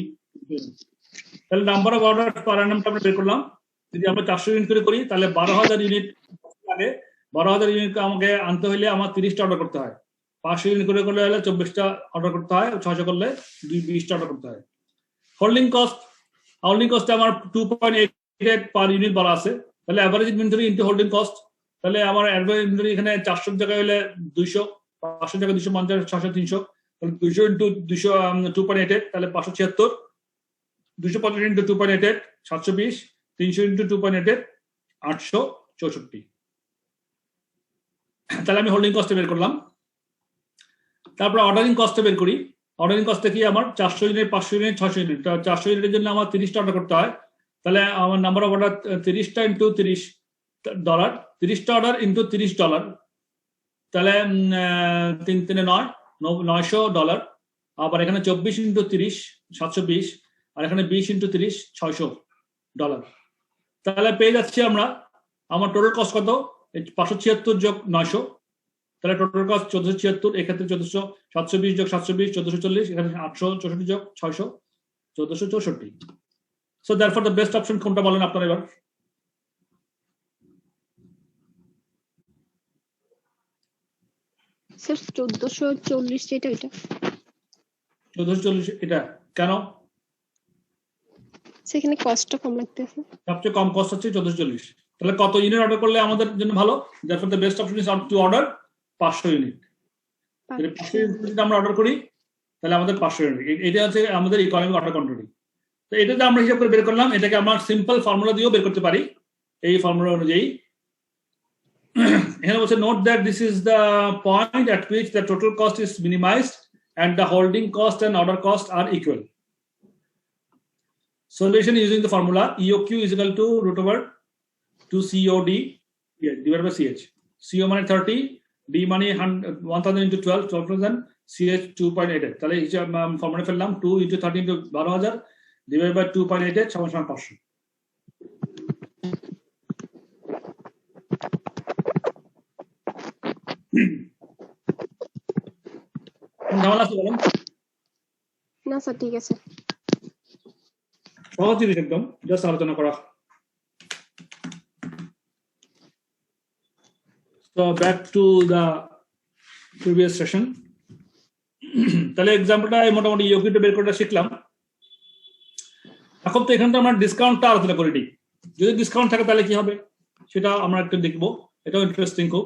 তাহলে নাম্বার অফ অর্ডার পার annumটা আমরা বের করলাম। যদি আমরা 400 ইউনিট করে করি তাহলে 12000 ইউনিট লাগে। 12000 ইউনিট আমাকে আনতে হলে আমার 30টা অর্ডার করতে হয়। 500 ইউনিট করে করলে 24টা অর্ডার করতে হয়, 600 করলে 20টা অর্ডার করতে হয়। হোল্ডিং কস্ট আমার 2.88 পার ইউনিট বলা আছে, তাহলে average inventory into holding cost, তাহলে আমার এভারেজ ইনভেন্টরি এখানে 400 জায়গায় হলে 200, 500 জায়গায় 250, 600 300, তাহলে 200 ইনটু 200 2.88 তাহলে 576, 250 ইনটু 2.88 720, 300 ইনটু 2.88 864। তাহলে আমি হোল্ডিং কস্টে বের করলাম। তারপর অর্ডারিং কস্টে বের করি। অর্ডারিং কস্টে কি আমার 400 ইউনিট, 500 ইউনিট, 600 ইউনিট, 400 ইউনিটের জন্য আমার 30টা অর্ডার করতে হয়, তাহলে আমার নাম্বার অফ অর্ডার 30টা ইনটু $30, 30টা অর্ডার ইনটু $30, তাহলে 3 3 9 $900। আবার এখানে 24 ইনটু 30 720, আর এখানে 20 ইনটু 30 $600। তাহলে পেয়ে যাচ্ছি আমরা আমার টোটাল কস্ট কত? 576 যোগ 900, তাহলে টোটাল কস্ট 1476। এক্ষেত্রে 720 যোগ 720 1440, এখানে 864 যোগ 600 1464। So therefore the best option কোনটা বলেন আপনারা এবার? স্যার 1440 যেটা, এটা 1440 এটা কেন? সেখানে কস্টটা কম লাগতেছে। সবচেয়ে কম কস্ট হচ্ছে 1440। তাহলে কত ইউনিট অর্ডার করলে আমাদের জন্য ভালো? therefore the best option is to order 500 unit. যদি 500 ইউনিট আমরা অর্ডার করি তাহলে আমাদের 500 ইউনিট, এটা হচ্ছে আমাদের ইকোনমিক অর্ডার কোয়ান্টিটি। তো এটাতে আমরা হিসাব করে বের করলাম, এটাকে আমরা সিম্পল ফর্মুলা দিয়েও বের করতে পারি। এই ফর্মুলা অনুযায়ী এখানে বলছে note that this is the point at which the total cost is minimized and the holding cost and order cost are equal. Solution using the formula EOQ is equal to root over 2 COD divided by CH. CO মানে 30, D মানে 1000 into 12, 12,000, CH 2.88. তাহলে হিসাব formula ফেললাম 2 into 30 into 12,000 divided by 2.88 সমান 500। ঝামেলা আছে বলেন? না স্যার ঠিক আছে। সহজ জিনিস একদম, জাস্ট আলোচনা করা। So back to the previous session. তাহলে এক্সাম্পলটা মোটামুটি ইওকিউটা বের করে শিখলাম। এখন তো এখানটা আমরা ডিসকাউন্টটা আলোচনা করে দিই। যদি ডিসকাউন্ট থাকে তাহলে কি হবে সেটা আমরা একটু দেখবো, এটাও ইন্টারেস্টিং খুব।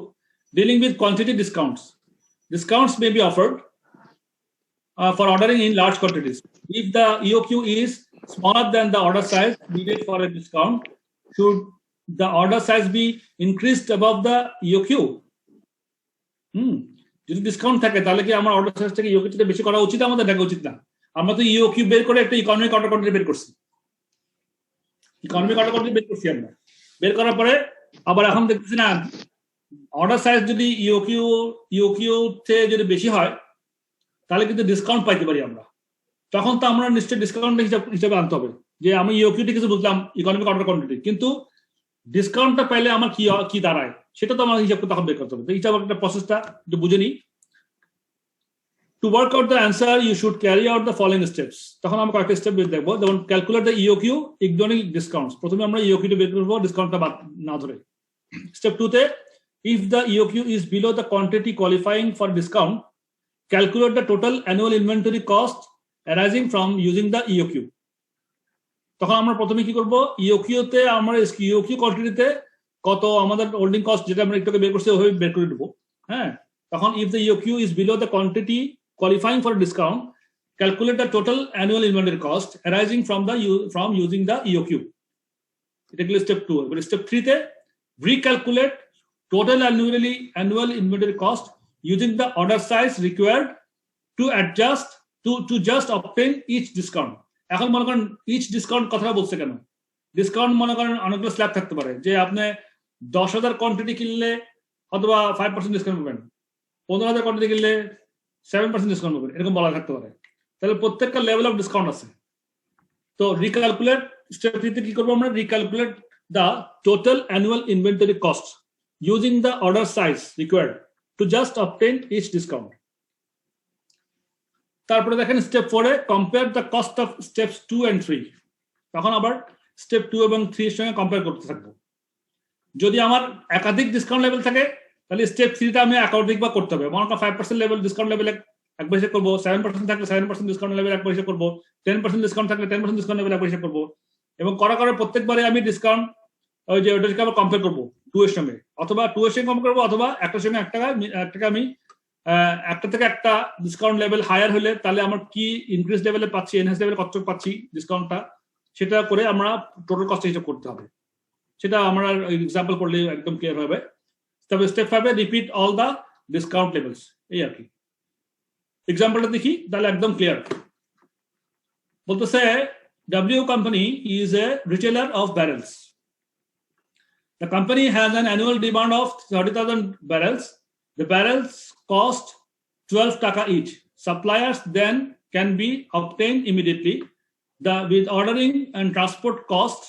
Dealing with quantity discounts, discounts may be offered for ordering in large quantities. If the EOQ is smaller than the order size needed for a discount, should the order size be increased above the EOQ? যদি discount থাকে তাহলে কি আমার order size থেকে EOQ থেকে বেশি করা উচিত আমাদের, দেখা উচিত না? আমরা তো EOQ বের করে একটা ইকোনমিক অর্ডার কোয়ান্টিটি বের করছি, ইকোনমিক অর্ডার কোয়ান্টিটি বের করছি আমরা। বের করার পরে আবার এখন দেখতেছি না অর্ডার সাইজ যদি EOQ থেকে যদি বেশি হয় তাহলে কিন্তু ডিসকাউন্ট পাইতে পারি আমরা। তখন তো আমরা নিশ্চয়ই ডিসকাউন্ট হিসাবে আনতে হবে যে আমি ইওকিউটি কিছু বুঝলাম ইকোনমিক অর্ডার কোয়ান্টিটি, কিন্তু ডিসকাউন্টটা পাইলে আমার কি দাঁড়ায় সেটা তো আমার হিসাব করে তখন বের করতে হবে। তো হিসাব একটা প্রসেসটা একটু বুঝে নিই। To work out the answer you should carry out the following steps. তখন আমরা কয়েকটা স্টেপ দেখবো, যেমন calculate the EOQ ignoring discounts. প্রথমে আমরা ইওকিউটি বের করবো ডিসকাউন্টটা বাদ না ধরে। স্টেপ 2 তে if the EOQ is below the quantity qualifying for discount, calculate the total annual inventory cost arising from using the EOQ. তখন আমরা প্রথমে কি করব, EOQ তে আমরা EOQ কোয়ান্টিটিতে কত আমাদের হোল্ডিং কস্ট যেটা আমরা একটু বের করছি ওইভাবে বের করে দেব। হ্যাঁ, তখন if the EOQ is below the quantity qualifying for discount, calculate the total annual inventory cost arising from using the EOQ. এটা হলো স্টেপ 2। এবার স্টেপ 3 তে recalculate total annual inventory cost using the order size required to adjust to just obtain each discount. এখন মনে করেন each discount কথাটা বলছে কেন? ডিসকাউন্ট মনে করেন অনেকগুলো স্ল্যাব থাকতে পারে, যে আপনি 10,000 কোয়ান্টিটি কিনলে অথবা 5% ডিসকাউন্ট পাবেন, 15,000 কোয়ান্টিটি কিনলে 7% ডিসকাউন্ট পাবেন, এরকম বলা থাকতে পারে। তাহলে প্রত্যেকটা লেভেল অফ ডিসকাউন্ট আছে। তো রিক্যালকুলেট স্টেপ 3 তে কি করব আমরা, রিক্যালকুলেট the total annual inventory cost using the order size required to just obtain each discount. তারপরে দেখেন step 4 A compare the cost of steps 2 and 3। তখন আবার স্টেপ 2 এবং 3 এর সঙ্গে কম্পেয়ার করতে থাকবো। যদি আমার একাধিক ডিসকাউন্ট লেভেল থাকে তাহলে স্টেপ 3 টা আমি একাধিকবার করতে হবে। মনে করেন 5% লেভেল ডিসকাউন্ট লেভেল একবার হিসাব করব, 7% থাকলে 7% ডিসকাউন্ট লেভেল একবার হিসাব করব, 10% ডিসকাউন্ট থাকলে 10% ডিসকাউন্ট লেভেল একবার হিসাব করব, এবং করে প্রত্যেকবারে আমি ডিসকাউন্ট ওই যে ওটাকে আবার কম্পেয়ার করব 2 এর সঙ্গে, অথবা 2 এর সঙ্গে কম্পেয়ার করব, অথবা একটার সঙ্গে 1 টাকা আমি একটা থেকে একটা ডিসকাউন্ট লেভেল হায়ার হলে তাহলে আমার কি ইনক্রিজ লেভেলে পাচ্ছি, এনহ্যান্স লেভেলে কত পাচ্ছি ডিসকাউন্টটা, সেটা করে আমরা টোটাল কস্ট হিসাব করতে হবে। সেটা আমরা এক্সাম্পল করলে একদম ক্লিয়ার হবে। তবে স্টেপ 5 এ repeat all the discount levels, এই আর কি। এক্সাম্পলটা দেখি তাহলে একদম ক্লিয়ার। বলতেছে W company is a retailer of barrels. The company has an annual demand of 30,000 barrels. The barrels cost 12 taka each. Suppliers then can be obtained immediately with ordering and transport cost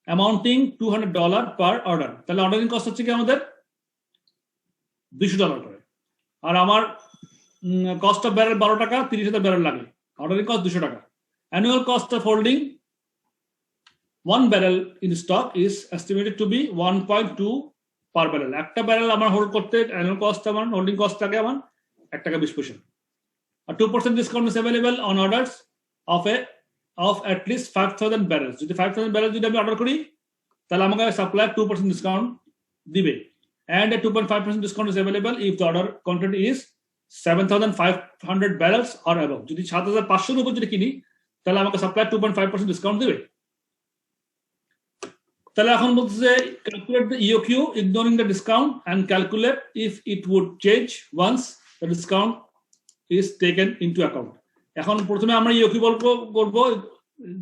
amounting $200 per order. তাহলে ordering cost হচ্ছে কি আমাদের $200 করে, আর আমার cost of barrel 12 টাকা, 30,000 barrel লাগে, ordering cost 200 টাকা। Annual cost of holding 1 barrel in stock is estimated to be 1.2 per barrel. একটা ব্যারেল আমার হোল্ড করতে অ্যানুয়াল কস্ট আমার হোল্ডিং কস্ট থাকে আমার 1 টাকা 20 পয়সা। আর 2% discount is available on orders of at least 5,000 barrels. যদি 5,000 barrels যদি আমি অর্ডার করি তাহলে আমাকে সাপ্লায়ার 2% ডিসকাউন্ট দিবে, and a 2.5% discount is available if the order quantity is 7,500 barrels or above. যদি 7,500 এর উপর যদি কিনি তাহলে আমাকে সাপ্লায়ার 2.5% ডিসকাউন্ট দিবে। তাহলে এখন বলতেছে calculate the EOQ ignoring the discount and calculate if it would change once the discount is taken into account. এখন প্রথমে আমরা EOQ করব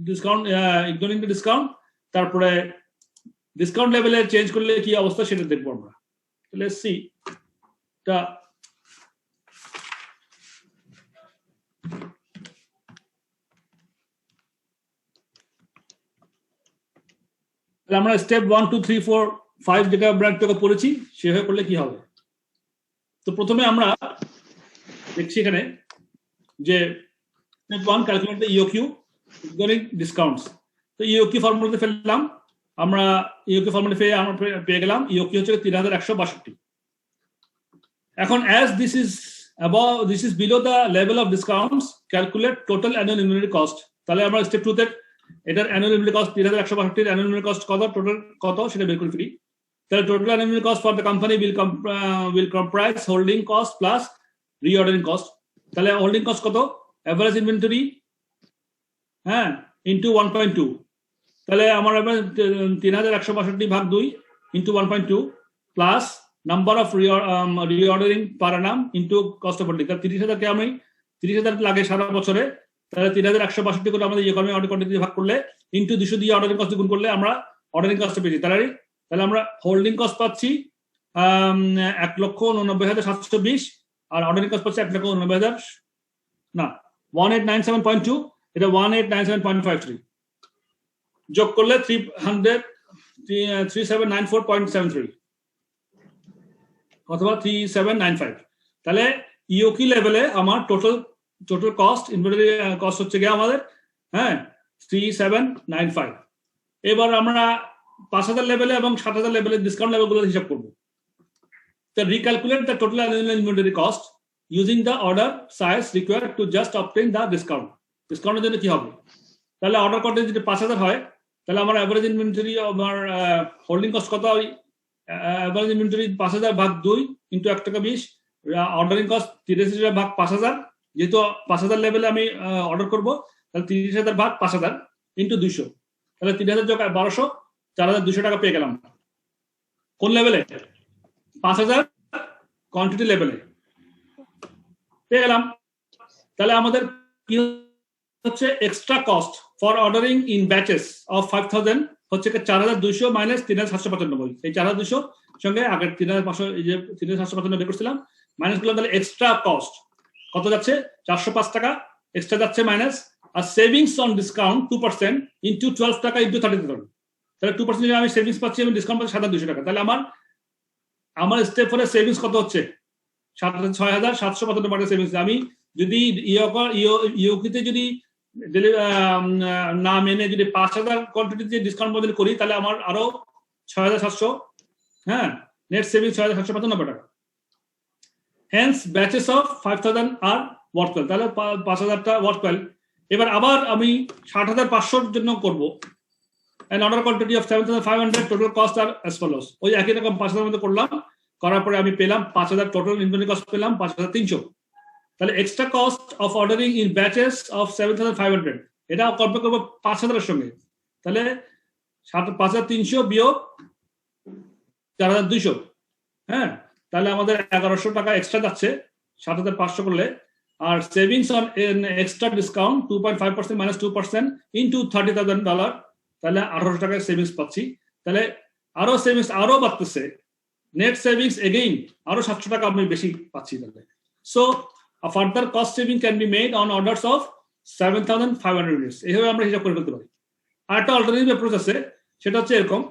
ডিসকাউন্ট ignoring the discount, তারপরে ডিসকাউন্ট লেভেলে চেঞ্জ করলে কি অবস্থা সেটা দেখবো আমরা। Let's see. আমরা স্টেপ 1 2 3 4 5 যেটা ব্র্যাকেটে পড়েছি সেভাবে করলে কি হবে। তো প্রথমে আমরা দেখছি এখানে যে step 1 calculate the EOQ ignoring discounts। তো EOQ ফর্মুলাতে ফেললাম, আমরা EOQ ফর্মুলা পেয়ে গেলাম EOQ হচ্ছে 3162। এখন as this is below the level of discounts, calculate total annual inventory cost। তাহলে আমরা স্টেপ 2 তে এটার annual inventory cost 3162 এর annual inventory cost টোটাল কত সেটা বের করে ফেলি। তাহলে total annual inventory cost for the company will comprise holding cost plus reordering cost। তাহলে holding cost কত, average inventory হ্যাঁ into 1.2। তাহলে আমার 3162 ভাগ 2 into 1.2 plus number of reordering per annum into cost of holding. তাহলে 30,000 কে আমি 30,000 লাগে সারা বছরে, তাহলে 3162 করে আমাদের ইকোনমি অর্ডার কোয়ান্টিটি ভাগ করলে ইনটু 200 দিয়ে অর্ডারিং কস্ট গুণ করলে আমরা অর্ডারিং কস্ট পেয়েছি। তাহলে আমরা হোল্ডিং কস্ট পাচ্ছি 1,89,720 আর অর্ডারিং কস্ট পাচ্ছি 1,89,000 না 1897.2, এটা 1897.53 যোগ করলে 3794.73 অথবা 3795। তাহলে EOQ লেভেলে আমার টোটাল কস্ট ইনভেন্টরি কস্ট হচ্ছে গিয়ে আমাদের 3795। এবার আমরা 5,000 লেভেলে এবং 7,000 লেভেলে ডিসকাউন্ট লেভেলগুলো হিসাব করব। তো recalculate the total annual inventory cost using the order size required to just obtain the discount. ডিসকাউন্টের জন্য কি হবে, তাহলে অর্ডার কোয়ান্টিটি যদি 5,000 হয় তাহলে আমার অ্যাভারেজ ইনভেন্টরি আমার হোল্ডিং কস্ট কত হয়, অ্যাভারেজ ইনভেন্টরি 5,000 ভাগ 2 ইনটু 1 টাকা 20, অর্ডারিং কস্ট 30,000 ভাগ 5,000, যেহেতু 5,000 লেভেলে আমি অর্ডার করব তাহলে 30,000 ভাগ 5,000 ইনটু 200, তাহলে 3,000 যোগ 1,200 4,200 টাকা পেয়ে গেলাম। কোন লেভেলে, 5,000 কোয়ান্টিটি লেভেলে পেয়ে গেলাম। তাহলে আমাদের কি হচ্ছে extra cost for ordering in batches of 5,000 হচ্ছে 4,200 মাইনাস 3,795। এই 4,200 সঙ্গে আগের 3,500 এই যে 3,795 বের করছিলাম মাইনাস করলাম, তাহলে এক্সট্রা কস্ট কত যাচ্ছে 405 টাকা এক্সট্রা যাচ্ছে মাইনাস, আর সেভিংস অন ডিসকাউন্ট 2% ইনটু 12 টাকা ইনটু 30,000। তাহলে 2% আমি সেভিংস পাচ্ছি, আমি ডিসকাউন্ট পাচ্ছি 7,200 টাকা। তাহলে আমার স্টেপ 4 এর সেভিংস কত হচ্ছে 6,755 টাকা সেভিংস। আমি যদি ইওকিতে যদি না মেনে যদি 5,000 কোয়ান্টিটিতে ডিসকাউন্ট বদল করি তাহলে আমার আরো 6,700 নেট সেভিংস 6,795 টাকা। হেন্স ব্যাচেস অফ 5,000 আর ওয়ার্থওয়েল, তাহলে 5,000টা ওয়ার্থওয়েল। এবার আবার আমি 60,500 এর জন্য করব an order quantity of 7,500, total cost are as follows। ওই একই রকম 5,000 মধ্যে করলাম, করার পরে আমি পেলাম 5,000 টোটাল ইনভেন্টরি কস্ট পেলাম 5,300। তাহলে extra cost of ordering in batches of 7,500 এটা কম্পেয়ার করবো 5,000 এর সঙ্গে। তাহলে 5,300 বিয়োগ 4,200, তাহলে আমাদের 1,100 টাকা এক্সট্রা যাচ্ছে 7,500 করলে। আর savings on extra discount 2.5% minus 2% into $30,000, তাহলে 1,800 টাকা সেভিংস পাচ্ছি। তাহলে আরো সেভিংস আরো বাড়তেছে, নেট সেভিংস এগেইন আরো 700 টাকা আমি বেশি পাচ্ছি। তাহলে so a further cost saving can be made on orders of 7,500 units। এইভাবে আমরা হিসাব করে ফেলতে পারি। আর একটা অল্টারনেটিভ অ্যাপ্রোচ আছে, সেটা হচ্ছে এরকম।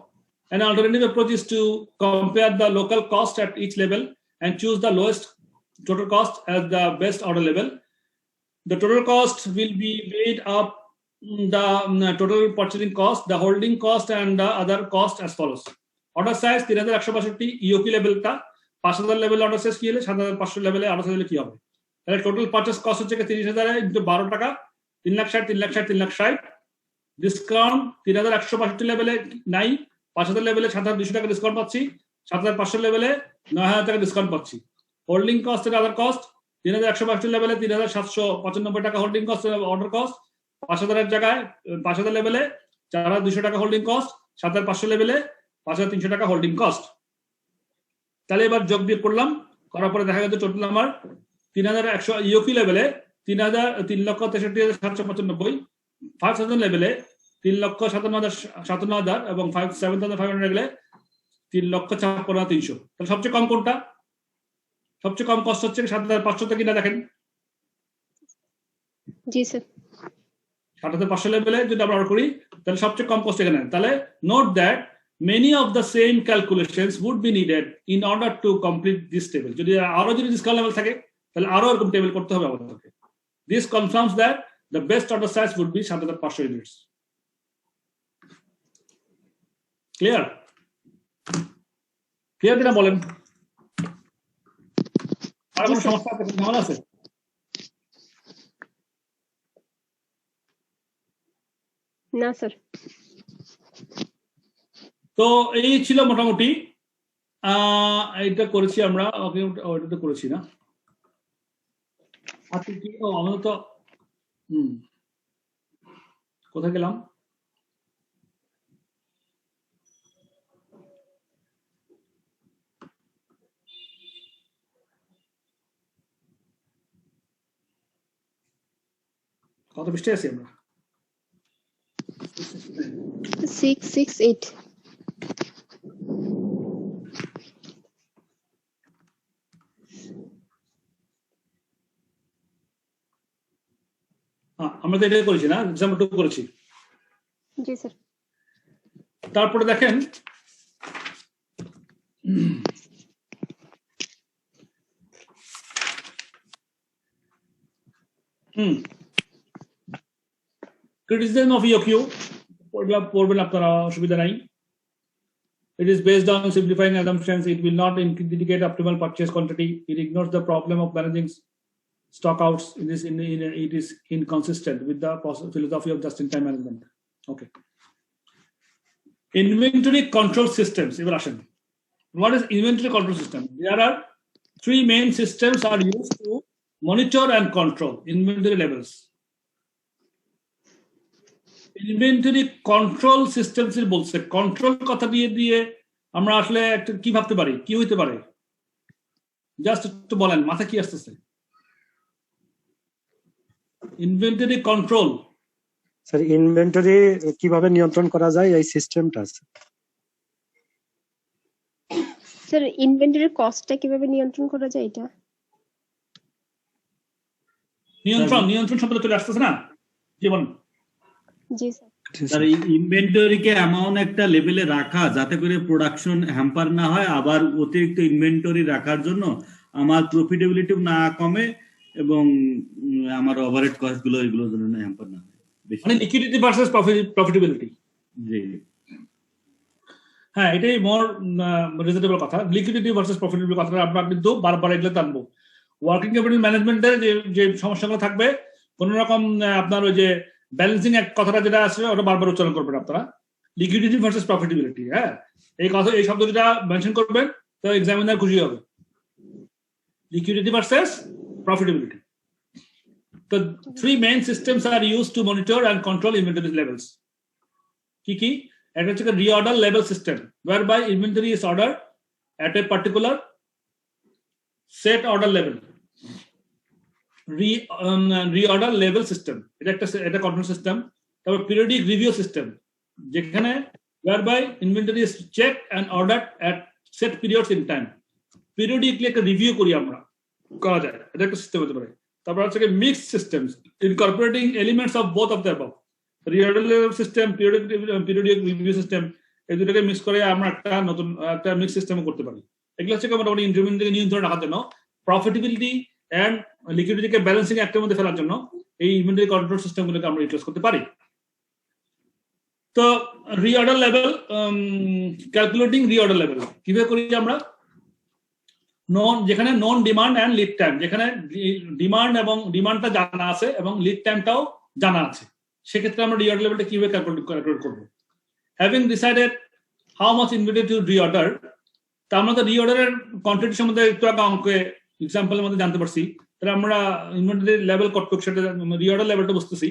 An alternative approach is to compare the local cost at each level and choose the lowest total cost as the best order level. The total cost will be made up the total purchasing cost, the holding cost and the other cost as follows. Order size 3,162 EOQ লেভেলটা, 5,000 level order size কি হলে 7,500 লেভেলে order size হলে কি হবে। তাহলে total purchase cost হচ্ছে 30,000 into 12 টাকা 3,60,000 3,60,000 3,60,000। ডিসকাউন্ট 3,162 লেভেলে নাই, 5,000 লেভেলে 7,200 টাকা ডিসকাউন্ট পাচ্ছি, 7,500 লেভেলে 9,000 টাকা ডিসকাউন্ট পাচ্ছি। হোল্ডিং কস্ট এর আদার কস্ট 3,162 লেভেলে 3,795 টাকা হোল্ডিং কস্ট অর্ডার কস্ট, 5,000 এর জায়গায় 5,000 লেভেলে 4,200 টাকা হোল্ডিং কস্ট, 7,500 লেভেলে 5,300 টাকা হোল্ডিং কস্ট। তাহলে এবার যোগ বিয়োগ করলাম, করার পরে দেখা গেছে টোটাল আমার 3,100 ইউকি লেভেলে 3,63,795, 5,000 লেভেলে 3,57,000 এবং 7,500 লেভেলে 3,56,300। তাহলে সবচেয়ে কম কোনটা? সবচেয়ে কম কস্ট হচ্ছে 7,500 থেকে কিনা দেখেন। জি স্যার। 7,500 লেভেলে যদি আমরা অর্ডার করি তাহলে সবচেয়ে কম কস্ট এখানে। তাহলে note that many of the same calculations would be needed in order to complete this table. যদি আরো যদি ডিসকাউন্ট লেভেল থাকে তাহলে আরো এরকম টেবিল করতে হবে আমাদেরকে। This confirms that the best order size would be 7,500 units. Clear? Clear কিনা বলেন? আর কোনো সমস্যা আছে? কেমন আছে? না স্যার। তো এই ছিল মোটামুটি, এটা করেছি আমরা, ওকে ওটা তো করেছি না। আপনি কি আমরা তো কোথায় গেলাম? কত পৃষ্ঠায় আছি আমরা? 668। আমরা তো এটাই করেছি না, এক্সাম্পল 2 করেছি। জি স্যার। তারপরে দেখেন criticism of EOQ পড়বেন আপনারা, অসুবিধা নাই। It is based on simplifying assumptions. It will not indicate optimal purchase quantity. It ignores the problem of managing stockouts. It is inconsistent with the philosophy of just-in-time management. Okay. Inventory control systems. What is inventory control system? There are 3 main systems are used to monitor and control inventory levels. Inventory control systems এর বলছে, control কথা দিয়ে আমরা আসলে একটা কি ভাবতে পারি, কি হইতে পারে? জাস্ট একটু বলেন, মাথা কি আসতেছে? ইনভেন্টরি কন্ট্রোল স্যার, ইনভেন্টরি কিভাবে নিয়ন্ত্রণ করা যায় এই সিস্টেমটা। স্যার ইনভেন্টরি কস্টটা কিভাবে নিয়ন্ত্রণ করা যায় এটা? নিয়ন্ত্রণ শব্দটা চলে আসতেছে না? জীবন জি স্যার। স্যার ইনভেন্টরিকে এমন একটা লেভেলে রাখা যাতে করে প্রোডাকশন হ্যাম্পার না হয়, আবার অতিরিক্ত ইনভেন্টরি রাখার জন্য আমার প্রফিটেবিলিটি না কমে এবং আমার ওভারহেড কস্ট গুলো এগুলোর জন্য হ্যাম্পার না হয়। মানে লিকুইডিটি ভার্সেস প্রফিটেবিলিটি। জি হ্যাঁ, এটাই মোর রিজনেবল কথা। লিকুইডিটি ভার্সেস প্রফিটেবিলিটি কথাটা আমরা কিন্তু বারবার এগুলো টানবো। ওয়ার্কিং ক্যাপিটাল ম্যানেজমেন্টের যে সমস্যাগুলো থাকবে, কোন রকম আপনার ওই যে ব্যালেন্সিং এক কথাটা যেটা আছে ওটা বারবার উচ্চারণ করবেন আপনারা, লিকুইডিটি ভার্সেস প্রফিটেবিলিটি। হ্যাঁ, এই শব্দ যেটা মেনশন করবেন তো এক্সামিনার খুশি হবে। Liquidity versus profitability. The 3 main systems are used to monitor and control inventory levels. কি? It is a reorder level system whereby inventory is ordered at a particular set order level. Reorder level system. এটা control system. তারপর periodic review system, যেখানে whereby inventory is checked and ordered at set periods in time. Periodically একটা review করা যায়, এটা একটা system হতে পারে। তারপর হচ্ছে mixed systems incorporating elements of both of the above. Reorder level system, periodic review system, এই দুটোকে মিক্স করে আমরা একটা মিক্স সিস্টেম করতে পারি। এগুলো হচ্ছে মোটামুটি ইনভেন্টরি নিয়ন্ত্রণ রাখার জন্য, প্রফিটেবিলিটি এন্ড লিকুইডিটিকে ব্যালেন্সিং একটার মধ্যে ফেলার জন্য এই ইনভেন্টরি কন্ট্রোল সিস্টেমগুলোকে আমরা ইউটিলাইজ করতে পারি। তো reorder level, calculating reorder level কিভাবে করি আমরা? যেখানে নন ডিমান্ড এন্ড লিড টাইম, যেখানে ডিমান্ড এবং ডিমান্ডটা জানা আছে এবং লিড টাইমটাও জানা আছে, সেক্ষেত্রে আমরা রিঅর্ডার লেভেলটা কিভাবে ক্যালকুলেট করব? Having decided how much inventory to reorder. তার মধ্যে রিঅর্ডারের কোয়ান্টিটি সম্বন্ধে একটু আগে অঙ্কে এক্সাম্পলের মধ্যে জানতে পারছি। তাহলে আমরা ইনভেন্টরি লেভেল কতটুকু সেটা রিঅর্ডার লেভেলটা বুঝতেছি।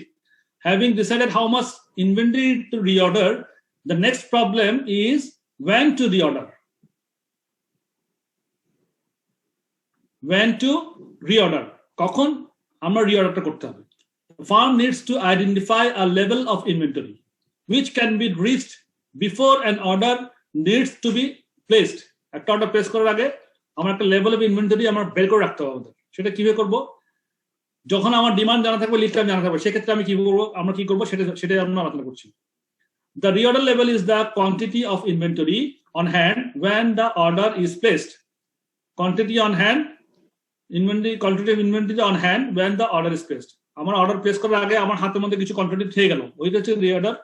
Having decided how much inventory to reorder, the next problem is when to reorder. When to reorder. কখন আমরা রিঅর্ডারটা করতে হবে। Firm needs to identify a level of inventory which can be reached before an order needs to be placed. একটা order place করার আগে আমার একটা level of inventory আমার বের করে রাখতে হবে আমাদের। সেটা কিভাবে করব? যখন আমার ডিমান্ড জানা থাকবে, লিড টাইম জানা থাকবে, সেক্ষেত্রে আমি আমরা কি করবো সেটাই আমরা আলোচনা করছি। The reorder level is the quantity of inventory on hand when the order is placed. Quantity on hand, quantity of inventory on hand when the order is placed. আমার অর্ডার প্লেস করার আগে আমার হাতের মধ্যে কিছু কোয়ান্টিটি থেকে গেল, ওইটা হচ্ছে রিঅর্ডার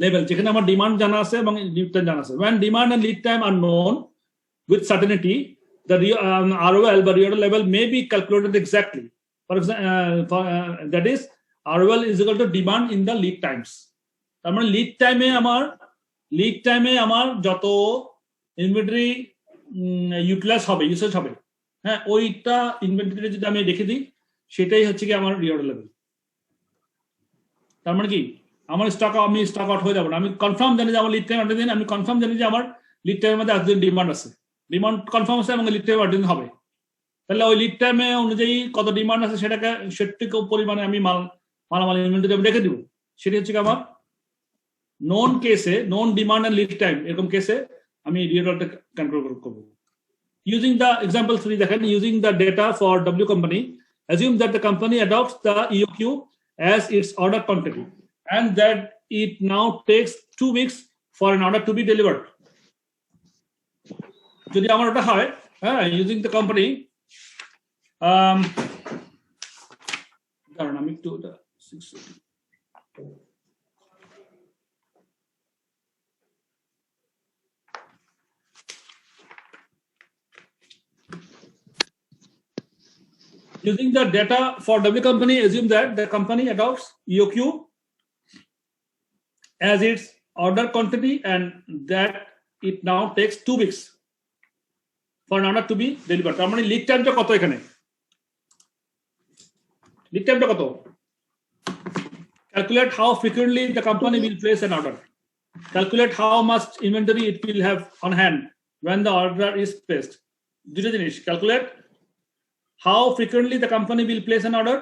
লেভেল, যেখানে আমার ডিমান্ড জানা আছে এবং লিড টাইম জানা আছে। When demand and lead time are known with certainty, the ROL বা reorder level may be calculated exactly. For example, that is ROL is equal to demand in the lead times. তার মানে lead টাইমে আমার যত inventory utilise হবে, usage হবে, হ্যাঁ, ওইটা ইনভেন্টরি যদি আমি রেখে দিই, সেটাই হচ্ছে কি আমার রিঅর্ডার লেভেল। তার মানে কি আমার স্টক আউট হয়ে যাবো না। আমি কনফার্ম জানি যে আমার লিড টাইম 8 দিন, আমি কনফার্ম জানি যে আমার লিড টাইমের মধ্যে 8 দিন ডিমান্ড আছে, ডিমান্ড কনফার্ম আছে এবং লিড টাইম 8 দিন হবে। তাহলে ওই লিড টাইমে অনুযায়ী কত ডিমান্ড আছে সেটুকু পরিমাণে আমি মালামাল ইনভেন্টরি আমি রেখে দিব। সেটা হচ্ছে কি আমার নোন কেসে, known demand and lead time, এরকম কেসে আমি রিঅর্ডারটা কন্ট্রোল করব। Using the example 3 দেখেন, using the data for W company, assume that the company adopts the EOQ as its order quantity and that it now takes 2 weeks for an order to be delivered. যদি আমার ওটা হয়, হ্যাঁ, using the company, কারণ আমি একটু ওটা 6 Using the data for W company, assume that the company adopts EOQ as its order quantity and that it now takes 2 weeks for an order to be delivered. তার মানে lead টাইমটা কত এখানে? Lead টাইমটা কত? Calculate how frequently the company will place an order. Calculate how much inventory it will have on hand when the order is placed. দুটো জিনিস, calculate how frequently the company will place an order,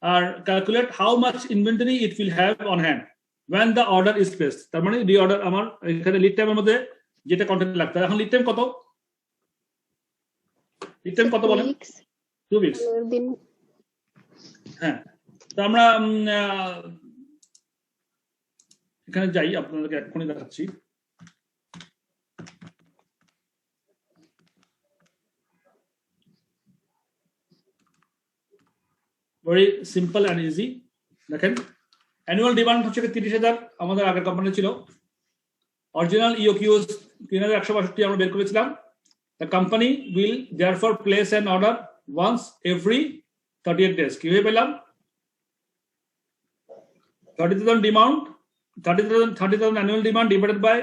or calculate how much inventory it will have on hand when the order is placed. তার মানে reorder আমার এখানে lead টাইমের মধ্যে যেটা content লাগবে। এখন লিড টাইম কত? লিড টাইম কত বলেন? 2 weeks। হ্যাঁ, তো আমরা এখানে যাই, আপনাদেরকে এখনই দেখাচ্ছি। Very simple and easy. দেখেন, অ্যানুয়াল ডিমান্ড হচ্ছে 30,000 আমাদের আগের কোম্পানি ছিল। অরিজিনাল ইওকিউস 3162 আমরা বের করেছিলাম। The company will therefore place an order once every 38 days। কিভাবে পেলাম? 30,000 demand, 30,000 annual demand divided by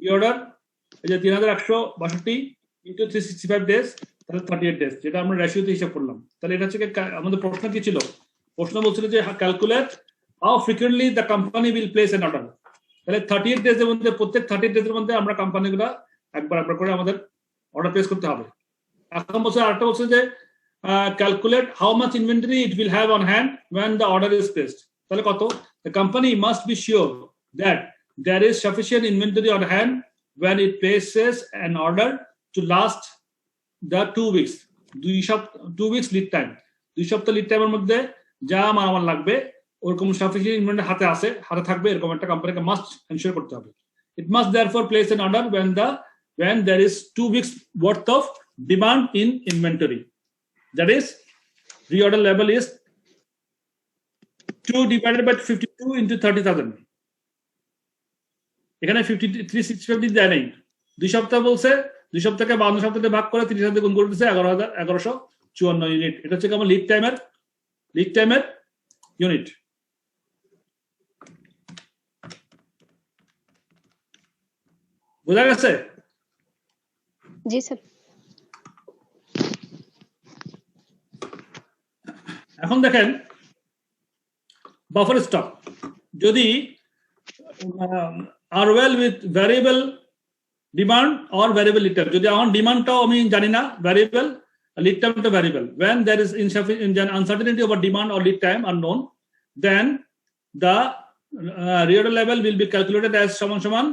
reorder, এই যে 3162 ইনটু 365 days, তাহলে 38 days, যেটা আমরা রেশিওতে হিসাব করলাম। তাহলে এটা হচ্ছে আমাদের প্রশ্ন কি ছিল? প্রশ্ন বলছিল যে calculate how frequently the company will place an order. তাহলে 38 days এর মধ্যে, প্রত্যেক 38 days এর মধ্যে আমরা কোম্পানিগুলো একবার করে আমাদের অর্ডার প্লেস করতে হবে। এখন বলছে আরেকটা বলছে যে calculate how much inventory it will have on hand when the order is placed। তাহলে কত? The company must be sure that there is sufficient inventory on hand when it places an order to last the 2 weeks। 2 weeks lead time, 2 সপ্তাহ lead টাইমের মধ্যে যা মালামাল লাগবে ওরকম sufficient inventory হাতে থাকবে, এরকম একটা কোম্পানিকে মাস্ট এনশিওর করতে হবে। It must therefore place an order when there is 2 weeks worth of demand in inventory. That is, reorder level is 2 divided by 52 into 30,000। এখানে 365 দেয় নাই, 2 সপ্তাহ বলছে, 2 সপ্তাহকে 52 সপ্তাহে ভাগ করে 30,000 গুণ করে দিচ্ছে 11,154 ইউনিট। এটা হচ্ছে আমার লিড টাইমের ইউনিট। বোঝা গেছে? জি স্যার। এখন দেখেন বাফার স্টক যদি আর well with variable demand or variable lead time, যদি আমার ডিমান্ডটাও আমি জানি না, variable lead time to variable, when there is insufficient uncertainty over demand or lead time unknown, then the reorder level will be calculated as saman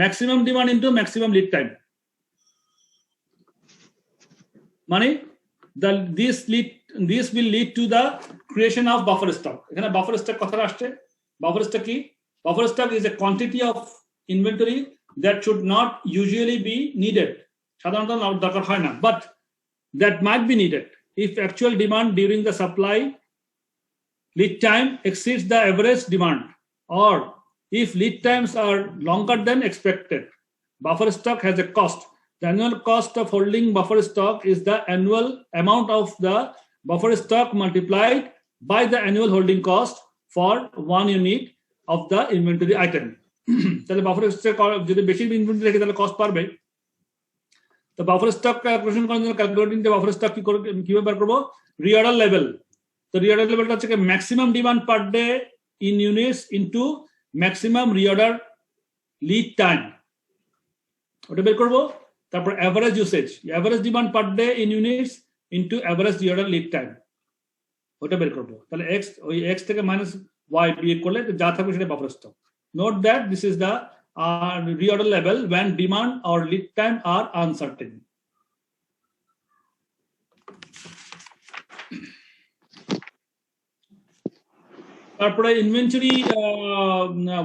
maximum demand into maximum lead time. Money this will lead to the creation of buffer stock. এখানে buffer stock কথা আসছে। buffer stock কি? Buffer stock is a quantity of inventory that should not usually be needed, সাধারণত দরকার হয় না, but that might be needed if actual demand during the supply lead time exceeds the average demand, or if lead times are longer than expected. Buffer stock has a cost. The annual cost of holding buffer stock is the annual amount of the buffer stock multiplied by the annual holding cost for 1 unit of the inventory item. তাহলে buffer stock যদি বেশি inventory থাকে তাহলে cost বাড়বে। তো buffer stock calculation করার জন্য calculating the buffer stock কিভাবে বের করব? Reorder level. তো রিঅর্ডার লেভেলটা হচ্ছে maximum demand per day in units into maximum reorder lead time, ওটা বের করব। তারপর average usage, average demand per day in units into average reorder lead time, ওটা বের করব। তাহলে এক্স, ওই এক্স থেকে মাইনাস ওয়াই বিয়োগ করলে যা থাকবে সেটা buffer stock. Note that this is the reorder level when demand or lead time are uncertain. তারপরে ইনভেন্টরি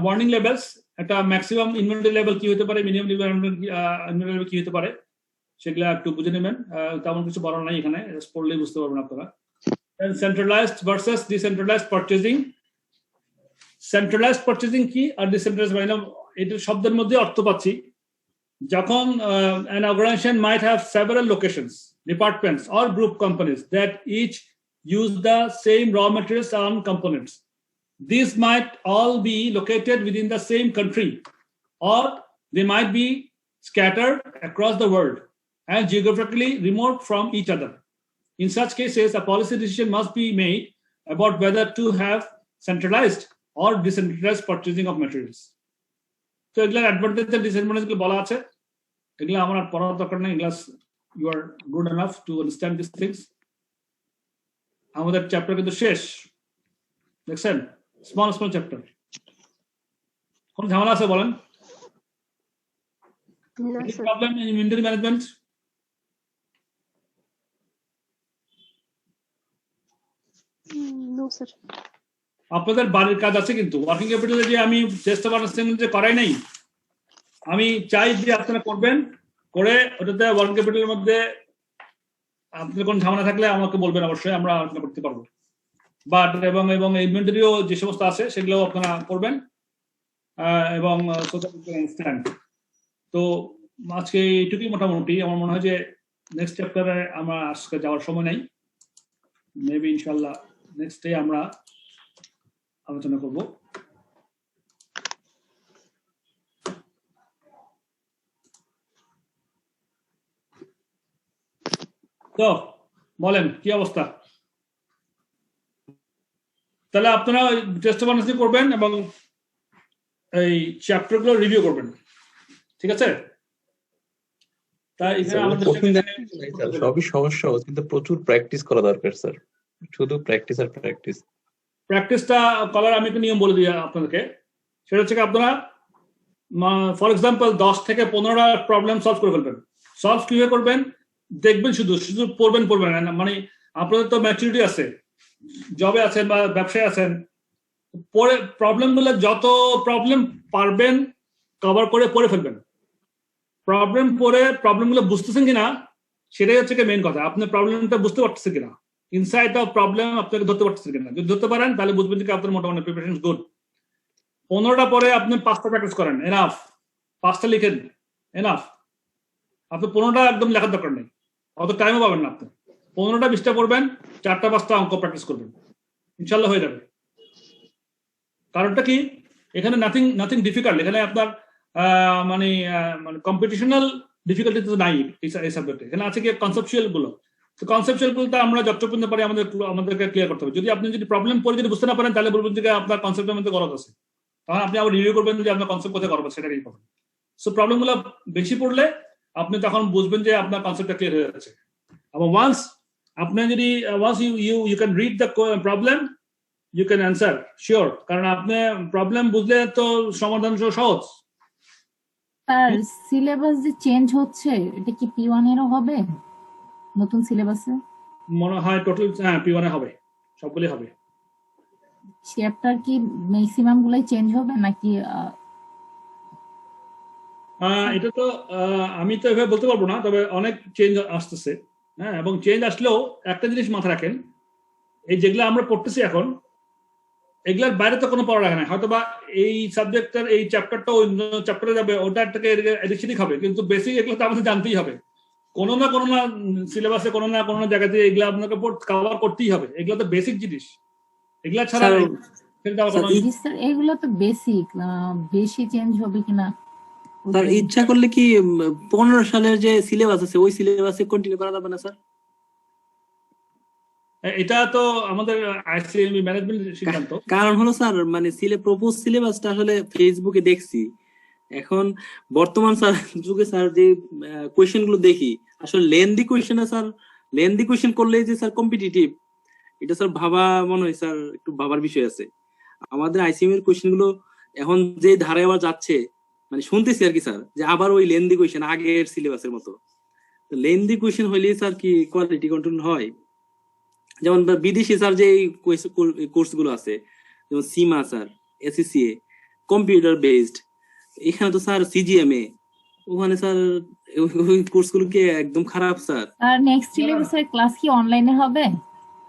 ওয়ার্নিং লেভেলস, একটা ম্যাক্সিমাম ইনভেন্টরি লেভেল কি হতে পারে, মিনিমাম ইনভেন্টরি লেভেল কি হতে পারে, সেগুলো একটু বুঝে নেবেন। তেমন কিছু বলার নাই এখানে, পড়লেই বুঝতে পারবেন আপনারা। Centralised versus decentralised purchasing. Centralised purchasing কি আর ডিসেন্ট্রালাইজড, মানে এটা শব্দের মধ্যে অর্থ পাচ্ছি, যখন an organization might have several locations, departments or group companies that each use the same raw materials and components. These might all be located within the same country, or they might be scattered across the world and geographically remote from each other. In such cases, a policy decision must be made about whether to have centralized or decentralized purchasing of materials. তো এগুলোর advantage আর disadvantage গুলো বলা আছে, এগুলো আমার আর পড়ার দরকার নেই, এগুলো you are good enough to understand this things. আমাদের চ্যাপ্টার কিন্তু শেষ, দেখছেন, স্মল চ্যাপ্টার। কোন ঝামেলা আছে বলেন? Problem in inventory management? No sir. আপনাদের বাড়ির কাজ আছে কিন্তু, ওয়ার্কিং ক্যাপিটালে যে আমি টেস্ট অফ আন্ডারস্ট্যান্ডিং যে করাই নাই, আমি চাই যে আপনারা করবেন, করে ওটাতে ওয়ার্কিং ক্যাপিটালের মধ্যে আপনাদের কোনো ঝামেলা থাকলে আমাকে বলবেন, অবশ্যই আমরা আলোচনা করতে পারবো। বাট এবং ইনভেন্টরিও যে সমস্ত আছে সেগুলো আপনারা করবেন, এবং তো আজকে এইটুকুই মোটামুটি। আমার মনে হয় যে নেক্সট চ্যাপ্টারে আমার আজকে যাওয়ার সময় নাই, মেবি ইনশাল্লাহ নেক্সট ডে আমরা আলোচনা করব। তো বলেন কি অবস্থা? তাহলে আপনারা টেস্ট অফ আন্ডারস্ট্যান্ডিং করবেন এবং এই চ্যাপ্টারগুলো রিভিউ করবেন, ঠিক আছে? তাই এখানে আমাদের সবই সহজ সহজ, কিন্তু প্রচুর প্র্যাকটিস করা দরকার স্যার, শুধু প্র্যাকটিস আর প্র্যাকটিস। প্র্যাকটিসটা করার আমি একটা নিয়ম বলে দিই আপনাদেরকে, সেটা হচ্ছে আপনারা ফর এক্সাম্পল 10 থেকে 15টা প্রবলেম সলভ করে ফেলবেন। সলভ কিভাবে করবেন দেখবেন, শুধু পড়বেন না, মানে আপনাদের তো ম্যাচুরিটি আছে, জবে আছেন বা ব্যবসায় আছেন, পরে প্রবলেমগুলো যত প্রবলেম পারবেন কভার করে পড়ে ফেলবেন। প্রবলেমগুলো বুঝতেছেন কিনা সেটাই হচ্ছে মেইন কথা, আপনি প্রবলেমটা বুঝতে পারতেছেন কিনা, ইনসাইট অফ প্রবলেম আপনাকে ধরতে পারতেছেন কিনা। যদি ধরতে পারেন তাহলে বুঝবেন যে আপনার মোটামুটি প্রিপারেশন গুড। 15টা পরে আপনি 5টা প্র্যাকটিস করেন, এনাফ। 5টা লিখেন, এনাফ। আপনি 15টা একদম লেখার দরকার নেই, অত টাইমও পাবেন না। আপনি 15টা 20টা পড়বেন, 4টা 5টা অঙ্ক প্র্যাকটিস করবেন, ইনশাল্লাহ হয়ে যাবে। কারণটা কি, এখানে নাথিং ডিফিকাল্ট। এখানে আপনার মানে কম্পিটিশনাল ডিফিকাল্টি তো নাই এই সাবজেক্টে। এখানে আছে কি কনসেপচুয়াল গুলো। তো কনসেপচুয়াল গুলো আমরা যতটুকু পর্যন্ত পারি আমাদেরকে ক্লিয়ার করতে হবে। যদি আপনি যদি প্রবলেম পড়ে যদি বুঝতে না পারেন, তাহলে বলবেন যে আপনার কনসেপ্টের মধ্যে গলদ আছে, তখন আপনি আবার রিভিউ করবেন যে আপনার কনসেপ্ট কোথায় গলদ আছে, সেটাই ইম্পর্টেন্ট। সো প্রবলেম গুলো বেশি পড়লে আপনি তখন বুঝবেন যে আপনার কনসেপ্টটা ক্লিয়ার হয়ে যাচ্ছে। এবং once you can read the problem, you can answer sure, কারণ আপনি প্রবলেম বুঝলে তো সমাধান সহজ। আর সিলেবাস যে চেঞ্জ হচ্ছে, এটা কি P1 এরও হবে নতুন সিলেবাসে? মনে হয় টোটাল P1 এ হবে, সবগুলি হবে। চ্যাপ্টার কি ম্যাক্সিমাম গুলাই চেঞ্জ হবে নাকি? এটা তো আমি তো এভাবে বলতে পারবো না, তবে অনেক চেঞ্জ আসতেছে। হ্যাঁ, এবং চেঞ্জ আসলেও একটা জিনিস মাথায় রাখেন, এই যেগুলো আমরা পড়তেছি এখন, এগুলার বাইরে তো কোনো পড়া রাখা নাই। হয়তো বা এই সাবজেক্টের এই চ্যাপ্টারটা অন্য চ্যাপ্টারে যাবে, ওটা থেকে এদিক সেদিক হবে, কিন্তু বেসিক এগুলো তো আমাদের জানতেই হবে। কোনো না সিলেবাসে কোনো না কোনো জায়গাতে এগুলো আপনাকে কভার করতেই হবে। এগুলো তো বেসিক জিনিস, এগুলা ছাড়া এগুলো তো বেসিক, বেশি চেঞ্জ হবে কিনা। স্যার ইচ্ছা করলে কি 15 সালের যে সিলেবাস আছে ওই সিলেবাসে কন্টিনিউ করা যাবে না স্যার? এটা তো আমাদের আইসিএমবি ম্যানেজমেন্টের সিদ্ধান্ত। কারণ হলো স্যার, মানে প্রপোজ সিলেবাসটা আসলে ফেসবুকে দেখছি, এখন বর্তমান স্যার যুগে স্যার যে কোয়েশ্চেন গুলো দেখি, আসলে lengthy question sir, lengthy question করলেই যে স্যার কম্পিটিটিভ, এটা স্যার ভাবা মনে হয় স্যার একটু ভাবার বিষয় আছে। আমাদের আইসিএম এর কোয়েশ্চেন গুলো এখন যে ধারায় আবার যাচ্ছে, মানে শুনতেছি আর কি স্যার, যে আবার ওই লেন্দি কোয়েশ্চেন আগের সিলেবাসের মতো। লেন্দি কোয়েশ্চেন হইলে স্যার কি কোয়ালিটি কন্ট্রোল হয়? যেমন বিদেশি স্যার যে কোর্স গুলো আছে, যেমন সিমা স্যার, এসিসিএ, কম্পিউটার বেসড, এখানে তো স্যার সিজিএমএ, ওখানে স্যার ওই কোর্স গুলো কি একদম খারাপ স্যার। আর নেক্সট সিলেবাসের ক্লাস কি অনলাইনে হবে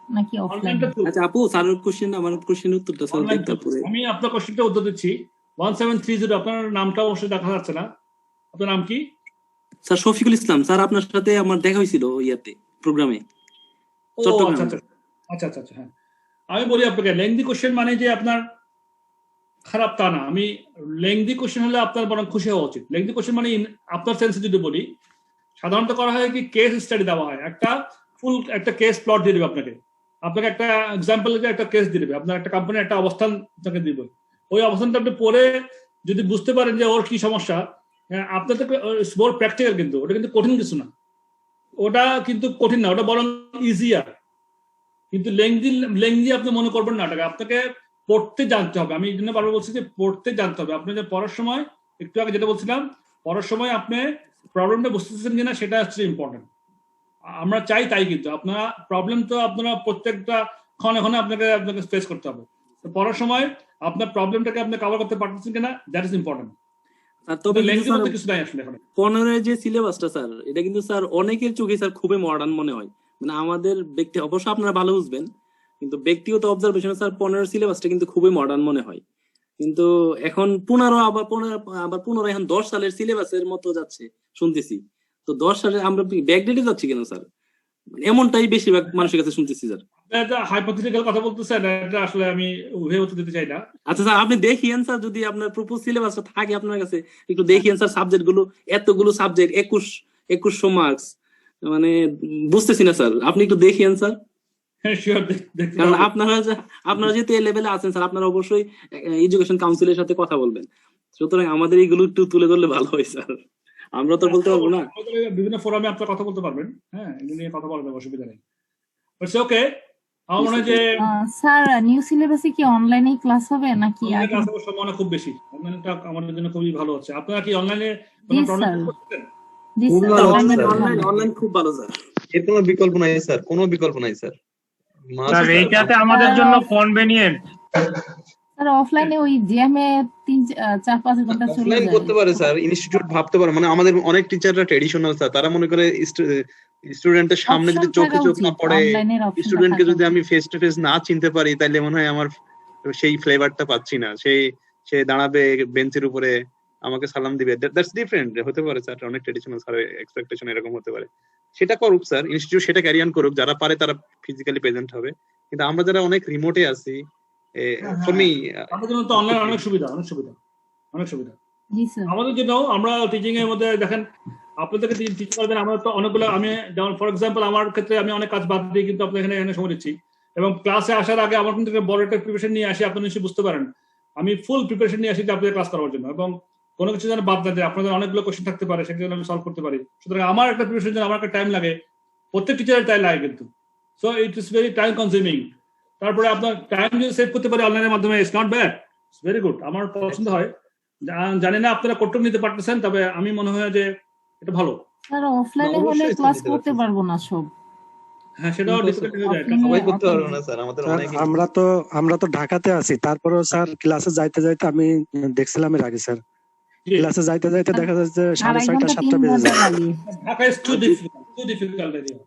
নাকি অফলাইনে? আচ্ছা আপু, স্যারের কোশ্চেন আমার কোশ্চেনের উত্তরটা স্যার দেখতে পড়ে। আমি আপনার কোশ্চেনটা উত্তর দিচ্ছি। 1730, আপনার নামটা অবশ্যই দেখা যাচ্ছে না, আপনার নাম কি? স্যার শফিকুল ইসলাম স্যার, আপনার সাথে আমার দেখা হয়েছিল ইয়াতে প্রোগ্রামে। আচ্ছা, হ্যাঁ। আমি বলি আপনাকে, লেংদি কোশ্চেন মানে যে আপনার খারাপ তা না। আমি লেংদি কোশ্চেন হলে আপনার বরং খুশি হওয়া উচিত। লেংদি কোশ্চেন মানে আপনার সেন্সে যদি বলি, সাধারণত করা হয় কি, কেস স্টাডি দেওয়া হয়, একটা কেস প্লট দিয়ে দেবে আপনাকে একটা এক্সাম্পল একটা কেস দিয়ে দেবে, আপনার একটা কোম্পানির একটা অবস্থান আপনাকে দিবে। ওই অবস্থানটা আপনি পড়ে যদি বুঝতে পারেন যে ওর কি সমস্যা, আপনার তো মোর প্র্যাকটিক্যাল, কিন্তু ওটা কিন্তু কঠিন কিছু না, ওটা কিন্তু কঠিন না, ওটা বরং ইজিয়ার। কিন্তু লেংদি আপনি মনে করবেন না, ওটাকে আপনাকে পড়তে জানতে হবে। আমি এই জন্য বারবার বলছি যে পড়তে জানতে হবে। আপনি যে পড়ার সময়, একটু আগে যেটা বলছিলাম, পড়ার সময় আপনি প্রবলেমটা বুঝতেছেন কিনা সেটা হচ্ছে ইম্পর্টেন্ট। আমরা চাই তাই, কিন্তু আপনারা প্রবলেম তো আপনারা প্রত্যেকটা ক্ষণে আপনাকে ফেস করতে হবে। তো পড়ার সময় আপনার প্রবলেমটাকে আপনি কভার করতে পারতেছেন কিনা, দ্যাট ইজ ইম্পর্টেন্ট। তবে লেংদি বলতে কিছু নাই আসলে। 15 যে সিলেবাসটা স্যার, এটা কিন্তু স্যার অনেকের চোখে স্যার খুবই মডার্ন মনে হয়। মানে আমাদের ব্যক্তি, অবশ্য আপনারা ভালো বুঝবেন, কিন্তু ব্যক্তিগত অবজারভেশনে স্যার 15 সিলেবাসটা কিন্তু খুবই মডার্ন মনে হয়। কিন্তু এখন 15 এখন 10 সালের সিলেবাসের মতো যাচ্ছে শুনতেছি। তো 10 সালে আমরা ব্যাকডেটে যাচ্ছি কেন স্যার? এমনটাই বেশিরভাগ মানুষের কাছে শুনতেছি স্যার। হাইপোথেটিক্যাল কথা বলতেছেন, এটা আসলে আমি উভয় উত্তর দিতে চাই না। আচ্ছা স্যার, আপনি দেখিয়েন স্যার, যদি আপনার প্রপোজ সিলেবাসটা থাকে আপনার কাছে, একটু দেখিয়েন স্যার সাবজেক্ট গুলো, এতগুলো সাবজেক্ট, 2100 মার্কস, মানে বুঝতেছি না স্যার, আপনি একটু দেখিয়েন স্যার। কারণ আপনারা যেহেতু এই লেভেলে আছেন স্যার, আপনারা অবশ্যই এডুকেশন কাউন্সিলের সাথে কথা বলবেন। সুতরাং আমাদের এইগুলো একটু তুলে ধরলে ভালো হয় স্যার, আমরা তো বলতে পারবো না। বিভিন্ন ফোরামে আপনারা কথা বলতে পারবেন, হ্যাঁ, এগুলো নিয়ে কথা বলবেন, অসুবিধা নেই। ওকে, আমার মনে হয় যে স্যার নিউ সিলেবাসে কি অনলাইনে ক্লাস হবে নাকি? সম্ভাবনা খুব বেশি, অনলাইনটা আমাদের জন্য খুবই ভালো হচ্ছে। আপনারা কি অনলাইনে অনলাইন খুব ভালো স্যার, এর কোনো বিকল্প নাই স্যার, কোনো বিকল্প নাই স্যার। এইটাতে আমাদের জন্য কনভেনিয়েন্ট। স্যার অফলাইনে ওই জ্যামে 3-4-5 ঘন্টা চলে যায়। অফলাইন করতে পারে স্যার, ইনস্টিটিউট ভাবতে পারে। মানে আমাদের অনেক টিচাররা ট্র্যাডিশনাল স্যার, তারা মনে করে স্টুডেন্টের সামনে যদি চোখে চোখ না পড়ে, স্টুডেন্টকে যদি আমি ফেস টু ফেস না চিনতে পারি, তাইলে মনে হয় আমার সেই ফ্লেভারটা পাচ্ছি না। সে দাঁড়াবে বেঞ্চের উপরে, আমাকে সালাম দিবে, দ্যাটস ডিফারেন্ট হতে পারে স্যার। অনেক ট্র্যাডিশনাল স্যার এক্সপেকটেশন এরকম হতে পারে। সেটা করুক স্যার, ইনস্টিটিউট সেটা ক্যারি অন করুক, যারা পারে তারা ফিজিক্যালি প্রেজেন্ট হবে। কিন্তু আমরা যারা অনেক রিমোটে আছি, ফর মি আমাদের জন্য তো অনলাইন অনেক সুবিধা। জি স্যার। আমাদের জন্য আমরা টিচিং এর মধ্যে দেখেন আপনাদেরকে টিচ করবেন, আমরা তো অনেকগুলো, আমি যেমন ফর এক্সাম্পল আমার ক্ষেত্রে আমি অনেক কাজ বাদ দিই কিন্তু আপনাদের এখানে সময় দিচ্ছি, এবং ক্লাসে আসার আগে আমার কিন্তু বড় একটা প্রিপারেশন নিয়ে আসি, আপনারা নিশ্চয়ই বুঝতে পারেন আমি ফুল প্রিপারেশন নিয়ে আসি যে আপনাদের ক্লাস করার জন্য, এবং কোনো কিছু যেন বাদ না যায়, আপনাদের অনেকগুলো কোশ্চেন থাকতে পারে সেটা যেন আমি সলভ করতে পারি। সুতরাং আমার একটা প্রিপারেশন জন্য আমার একটা টাইম লাগে, প্রত্যেক টিচারের টাইম লাগে কিন্তু, so it is very time consuming. তারপরে আপনার টাইম যদি সেভ করতে পারি অনলাইনের মাধ্যমে, it's not bad, it's very good, আমার পছন্দ হয়। জানি না আপনারা কতটুকু নিতে পারতেছেন, তবে আমি মনে হয় যে এটা ভালো। স্যার অফলাইনে হলে অবশ্যই ক্লাস নিতে করতে পারছি। পারবো না সব। হ্যাঁ, সেটাও কিন্তু ডিফিকাল্ট হয়ে যায়। offline-এ সবাই করতে অত- পারবো না স্যার, আমাদের স্যার অনেক আমরা তো ঢাকাতে আছি, তারপরেও স্যার ক্লাসে যাইতে যাইতে আমি দেখছিলাম এর আগে স্যার, জি, ক্লাসে যাইতে যাইতে দেখা যাচ্ছে আড়াই 6:30 ঘন্টা 7টা 3 বেজে ঘন্টা যায়। লাগে। Dhaka is too difficult area.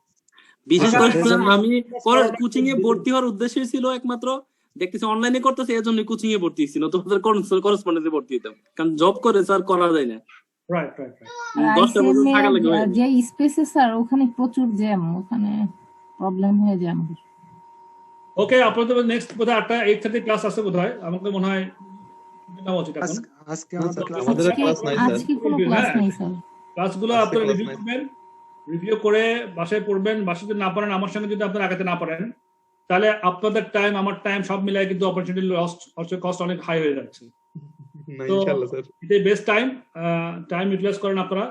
বিশেষ স্যার, করে এই জন্য আমি পরে কোচিং এ ভর্তি হওয়ার উদ্দেশ্য ছিল একমাত্র, দেখতেছি অনলাইনে করতেছে এর জন্য কোচিং এ ভর্তি হয়েছি, নতুবা করসপন্ডেন্সে ভর্তি হতাম, কারণ জব করে স্যার করা যায় না, রাইট রাইট রাইট। 10টা পর্যন্ত থাকা লাগে ICM-এ ওখানে। যে স্পেসে স্যার ওখানে প্রচুর জ্যাম, ওখানে প্রবলেম হয়ে যায় আমাদের। ওকে, আপনাদের নেক্সট বোধহয় 8:30 ক্লাস আছে বোধহয়, আমাকে মনে হয় নেওয়া উচিত এখন। আজকে আমাদের ক্লাস আমাদের আজকে ক্লাস নাই স্যার। আজকে কোনো ক্লাস নেই স্যার। ক্লাসগুলো আজকে আপনারা ক্লাস রিভিউ নাই। করবেন, রিভিউ করে বাসায় পড়বেন, বাসায় যদি না পারেন আমার সঙ্গে যদি আপনারা আগাতে না পারেন, তাহলে আপনাদের টাইম আমার টাইম সব মিলাই কিন্তু অপরচুনিটি লস্ট, কস্ট অনেক হাই হয়ে যাচ্ছে। না তো ইনশাআল্লাহ স্যার। এটাই বেস্ট টাইম ইউটিলাইজ করেন, আপনারা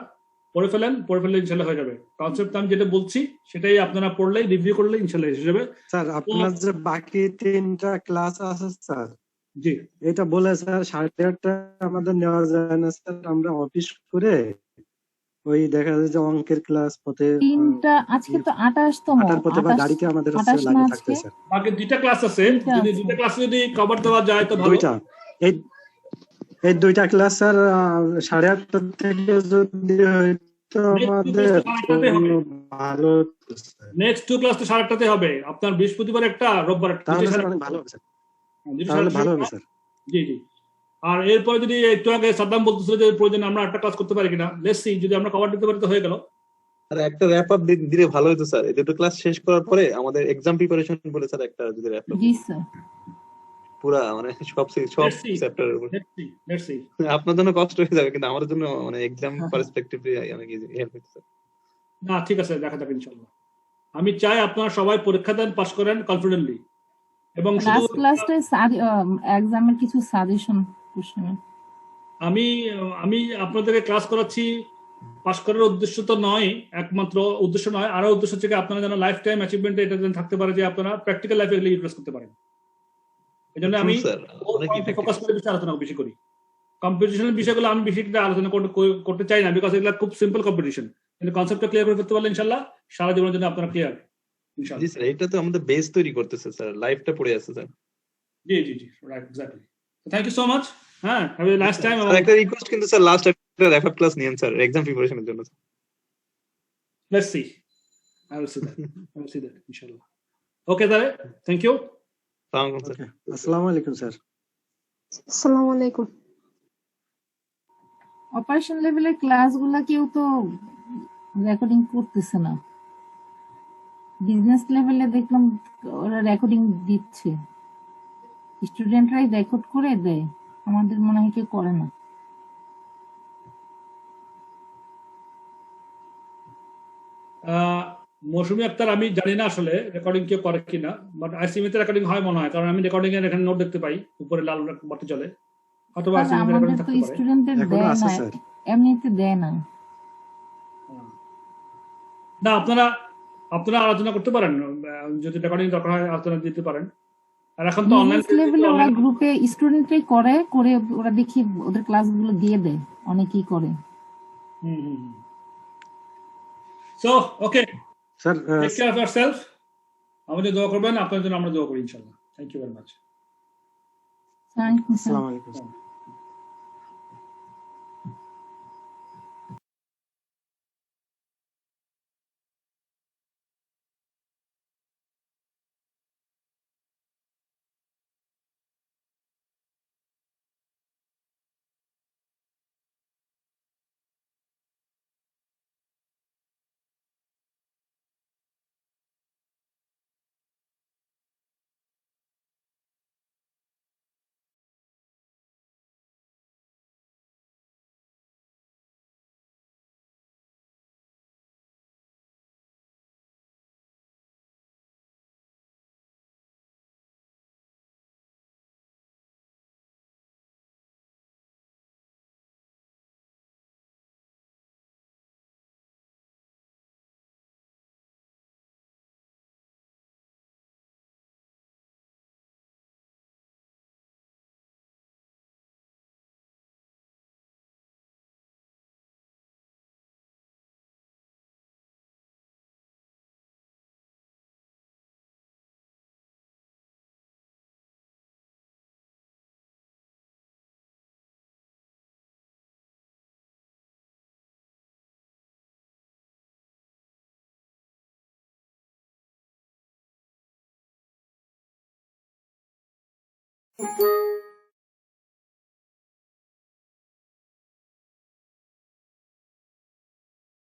পড়ে ফেললে ইনশাল্লাহ হয়ে যাবে। কনসেপ্ট আমি যেটা বলছি সেটাই আপনারা পড়লেই, রিভিউ করলে ইনশাল্লাহ এসে যাবে। স্যার আপনার যে বাকি 3টা ক্লাস আছে স্যার, জি, এটা বলে স্যার 8:30 আমাদের নেওয়া যায় না স্যার, আমরা অফিস করে ওই দেখা যায় যে অঙ্কের ক্লাস পথে 3টা, আজকে তো 28তম, হাঁটার পথে বা গাড়িতে আমাদের 28 না লাগে আজকে? থাকতে স্যার। বাকি 2টা ক্লাস আছে, দুইটা যদি আছে। 2টা ক্লাস যদি কভার দেওয়া যায় তো ভালো। 2টা, এই এই 2টা ক্লাস স্যার 8:30 থেকে যদি হয়তো আমাদের জন্য ভালো হতো স্যার। নেক্সট 2 ক্লাস তো 8:30 হবে, আপনার বৃহস্পতিবার একটা, রোববার একটা, তাহলে দুটো স্যার অনেক ভালো হবে স্যার, দুটো তাহলে সাড়ে ভালো সাতটা। হবে স্যার। জি জি। আর এরপরে যদি একটু আগে সাদ্দাম বলতেছিল যে প্রয়োজন আমরা একটা ক্লাস করতে পারি কিনা, লেটস সি, যদি আমরা কভার দিতে পারি তো হয়ে গেল। আর একটা র্যাপ আপ দিলে ভালো হতো স্যার, এই দুটো ক্লাস শেষ করার পরে আমাদের এক্সাম প্রিপারেশন বলে স্যার একটা যদি র্যাপ আপ জি স্যার। পুরা মানে সব Let's see. চ্যাপ্টারের উপর। Let's see. আপনার জন্য কষ্ট হয়ে যাবে কিন্তু আমাদের জন্য মানে এক্সাম পার্সপেক্টিভে অনেক হেল্প হচ্ছে স্যার। না ঠিক আছে, দেখা যাক ইনশাআল্লাহ। আমি চাই আপনারা সবাই পরীক্ষা দেন, পাস করেন কনফিডেন্টলি, এবং শুধু লাস্ট ক্লাসটা এক্সামের কিছু সাজেশন কোশ্চেন। আমি আমি আপনাদেরকে ক্লাস করাচ্ছি পাস করার উদ্দেশ্য তো নয়, একমাত্র উদ্দেশ্য নয়, আরো উদ্দেশ্য হচ্ছে কি আপনারা যেন লাইফ টাইম অ্যাচিভমেন্টে এটা যেন থাকতে পারে যে আপনারা প্র্যাকটিক্যাল লাইফে এগুলো ইউটিলাইজ করতে পারেন। এই জন্য আমি স্যার অনেক ফোকাস করে বেশি আলোচনা বেশি করি। কম্পিটিশনের বিষয়গুলো আমি বেশি আলোচনা করতে চাই না, বিকজ এগুলো খুব সিম্পল কম্পিটিশন, কিন্তু কনসেপ্টটা ক্লিয়ার করে ফেলতে পারলে ইনশাল্লাহ সারা জীবনের জন্য আপনারা ক্লিয়ার জি ইনশাল্লাহ। স্যার, এটা তো আমাদের বেস তৈরি করতেছে স্যার, লাইফটা পড়ে আছে স্যার। জি জি জি, right, exactly. Thank you so much. হ্যাঁ, have a nice time. Sir একটা রিকোয়েস্ট কিন্তু স্যার, লাস্ট একটা র্যাপ আপ ক্লাস নিয়েন স্যার এক্সাম প্রিপারেশনের জন্য। Let's see, I will see that, I will see that ইনশাআল্লাহ। ওকে তাহলে, থ্যাংক ইউ। আসসালামু আলাইকুম স্যার। আসসালামু আলাইকুম স্যার। আসসালামু আলাইকুম। অপারেশন লেভেলের ক্লাসগুলো কেউ তো রেকর্ডিং করতেছে না। বিজনেস লেভেলে দেখলাম ওরা রেকর্ডিং দিচ্ছে, স্টুডেন্টরাই রেকর্ড করে দেয়, আমাদের মনে হয় কেউ করে না। মৌসুমী আক্তার, আমি জানি না আসলে রেকর্ডিং কেউ করে কিনা, বাট আইসিএমএ তে রেকর্ডিং হয় মনে হয়, কারণ আমি রেকর্ডিং এর এখানে নোট দেখতে পাই উপরে লাল বাতি চলে, অথবা আর আইসিএমএ তে আমাদের রেকর্ডিং তো থাকতে পারে। স্টুডেন্টদের এখনো দেয় আছে না, স্যার। এমনিতে দেয় না। না, আপনারা আলোচনা করতে পারেন, যদি রেকর্ডিং দরকার হয় আলোচনা দিতে পারেন। আর এখন তো অনলাইন বিজনেস লেভেলে ওরা গ্রুপে স্টুডেন্টরাই করে ওরা দেখি ওদের ক্লাসগুলো দিয়ে দেয়, অনেকেই করে। So okay, sir take care of yourself. আমাদের দোয়া করবেন, আপনার জন্য আমরা দোয়া করি ইনশাআল্লাহ। Thank you very much. Thank you sir. আসসালামু আলাইকুম। স্যার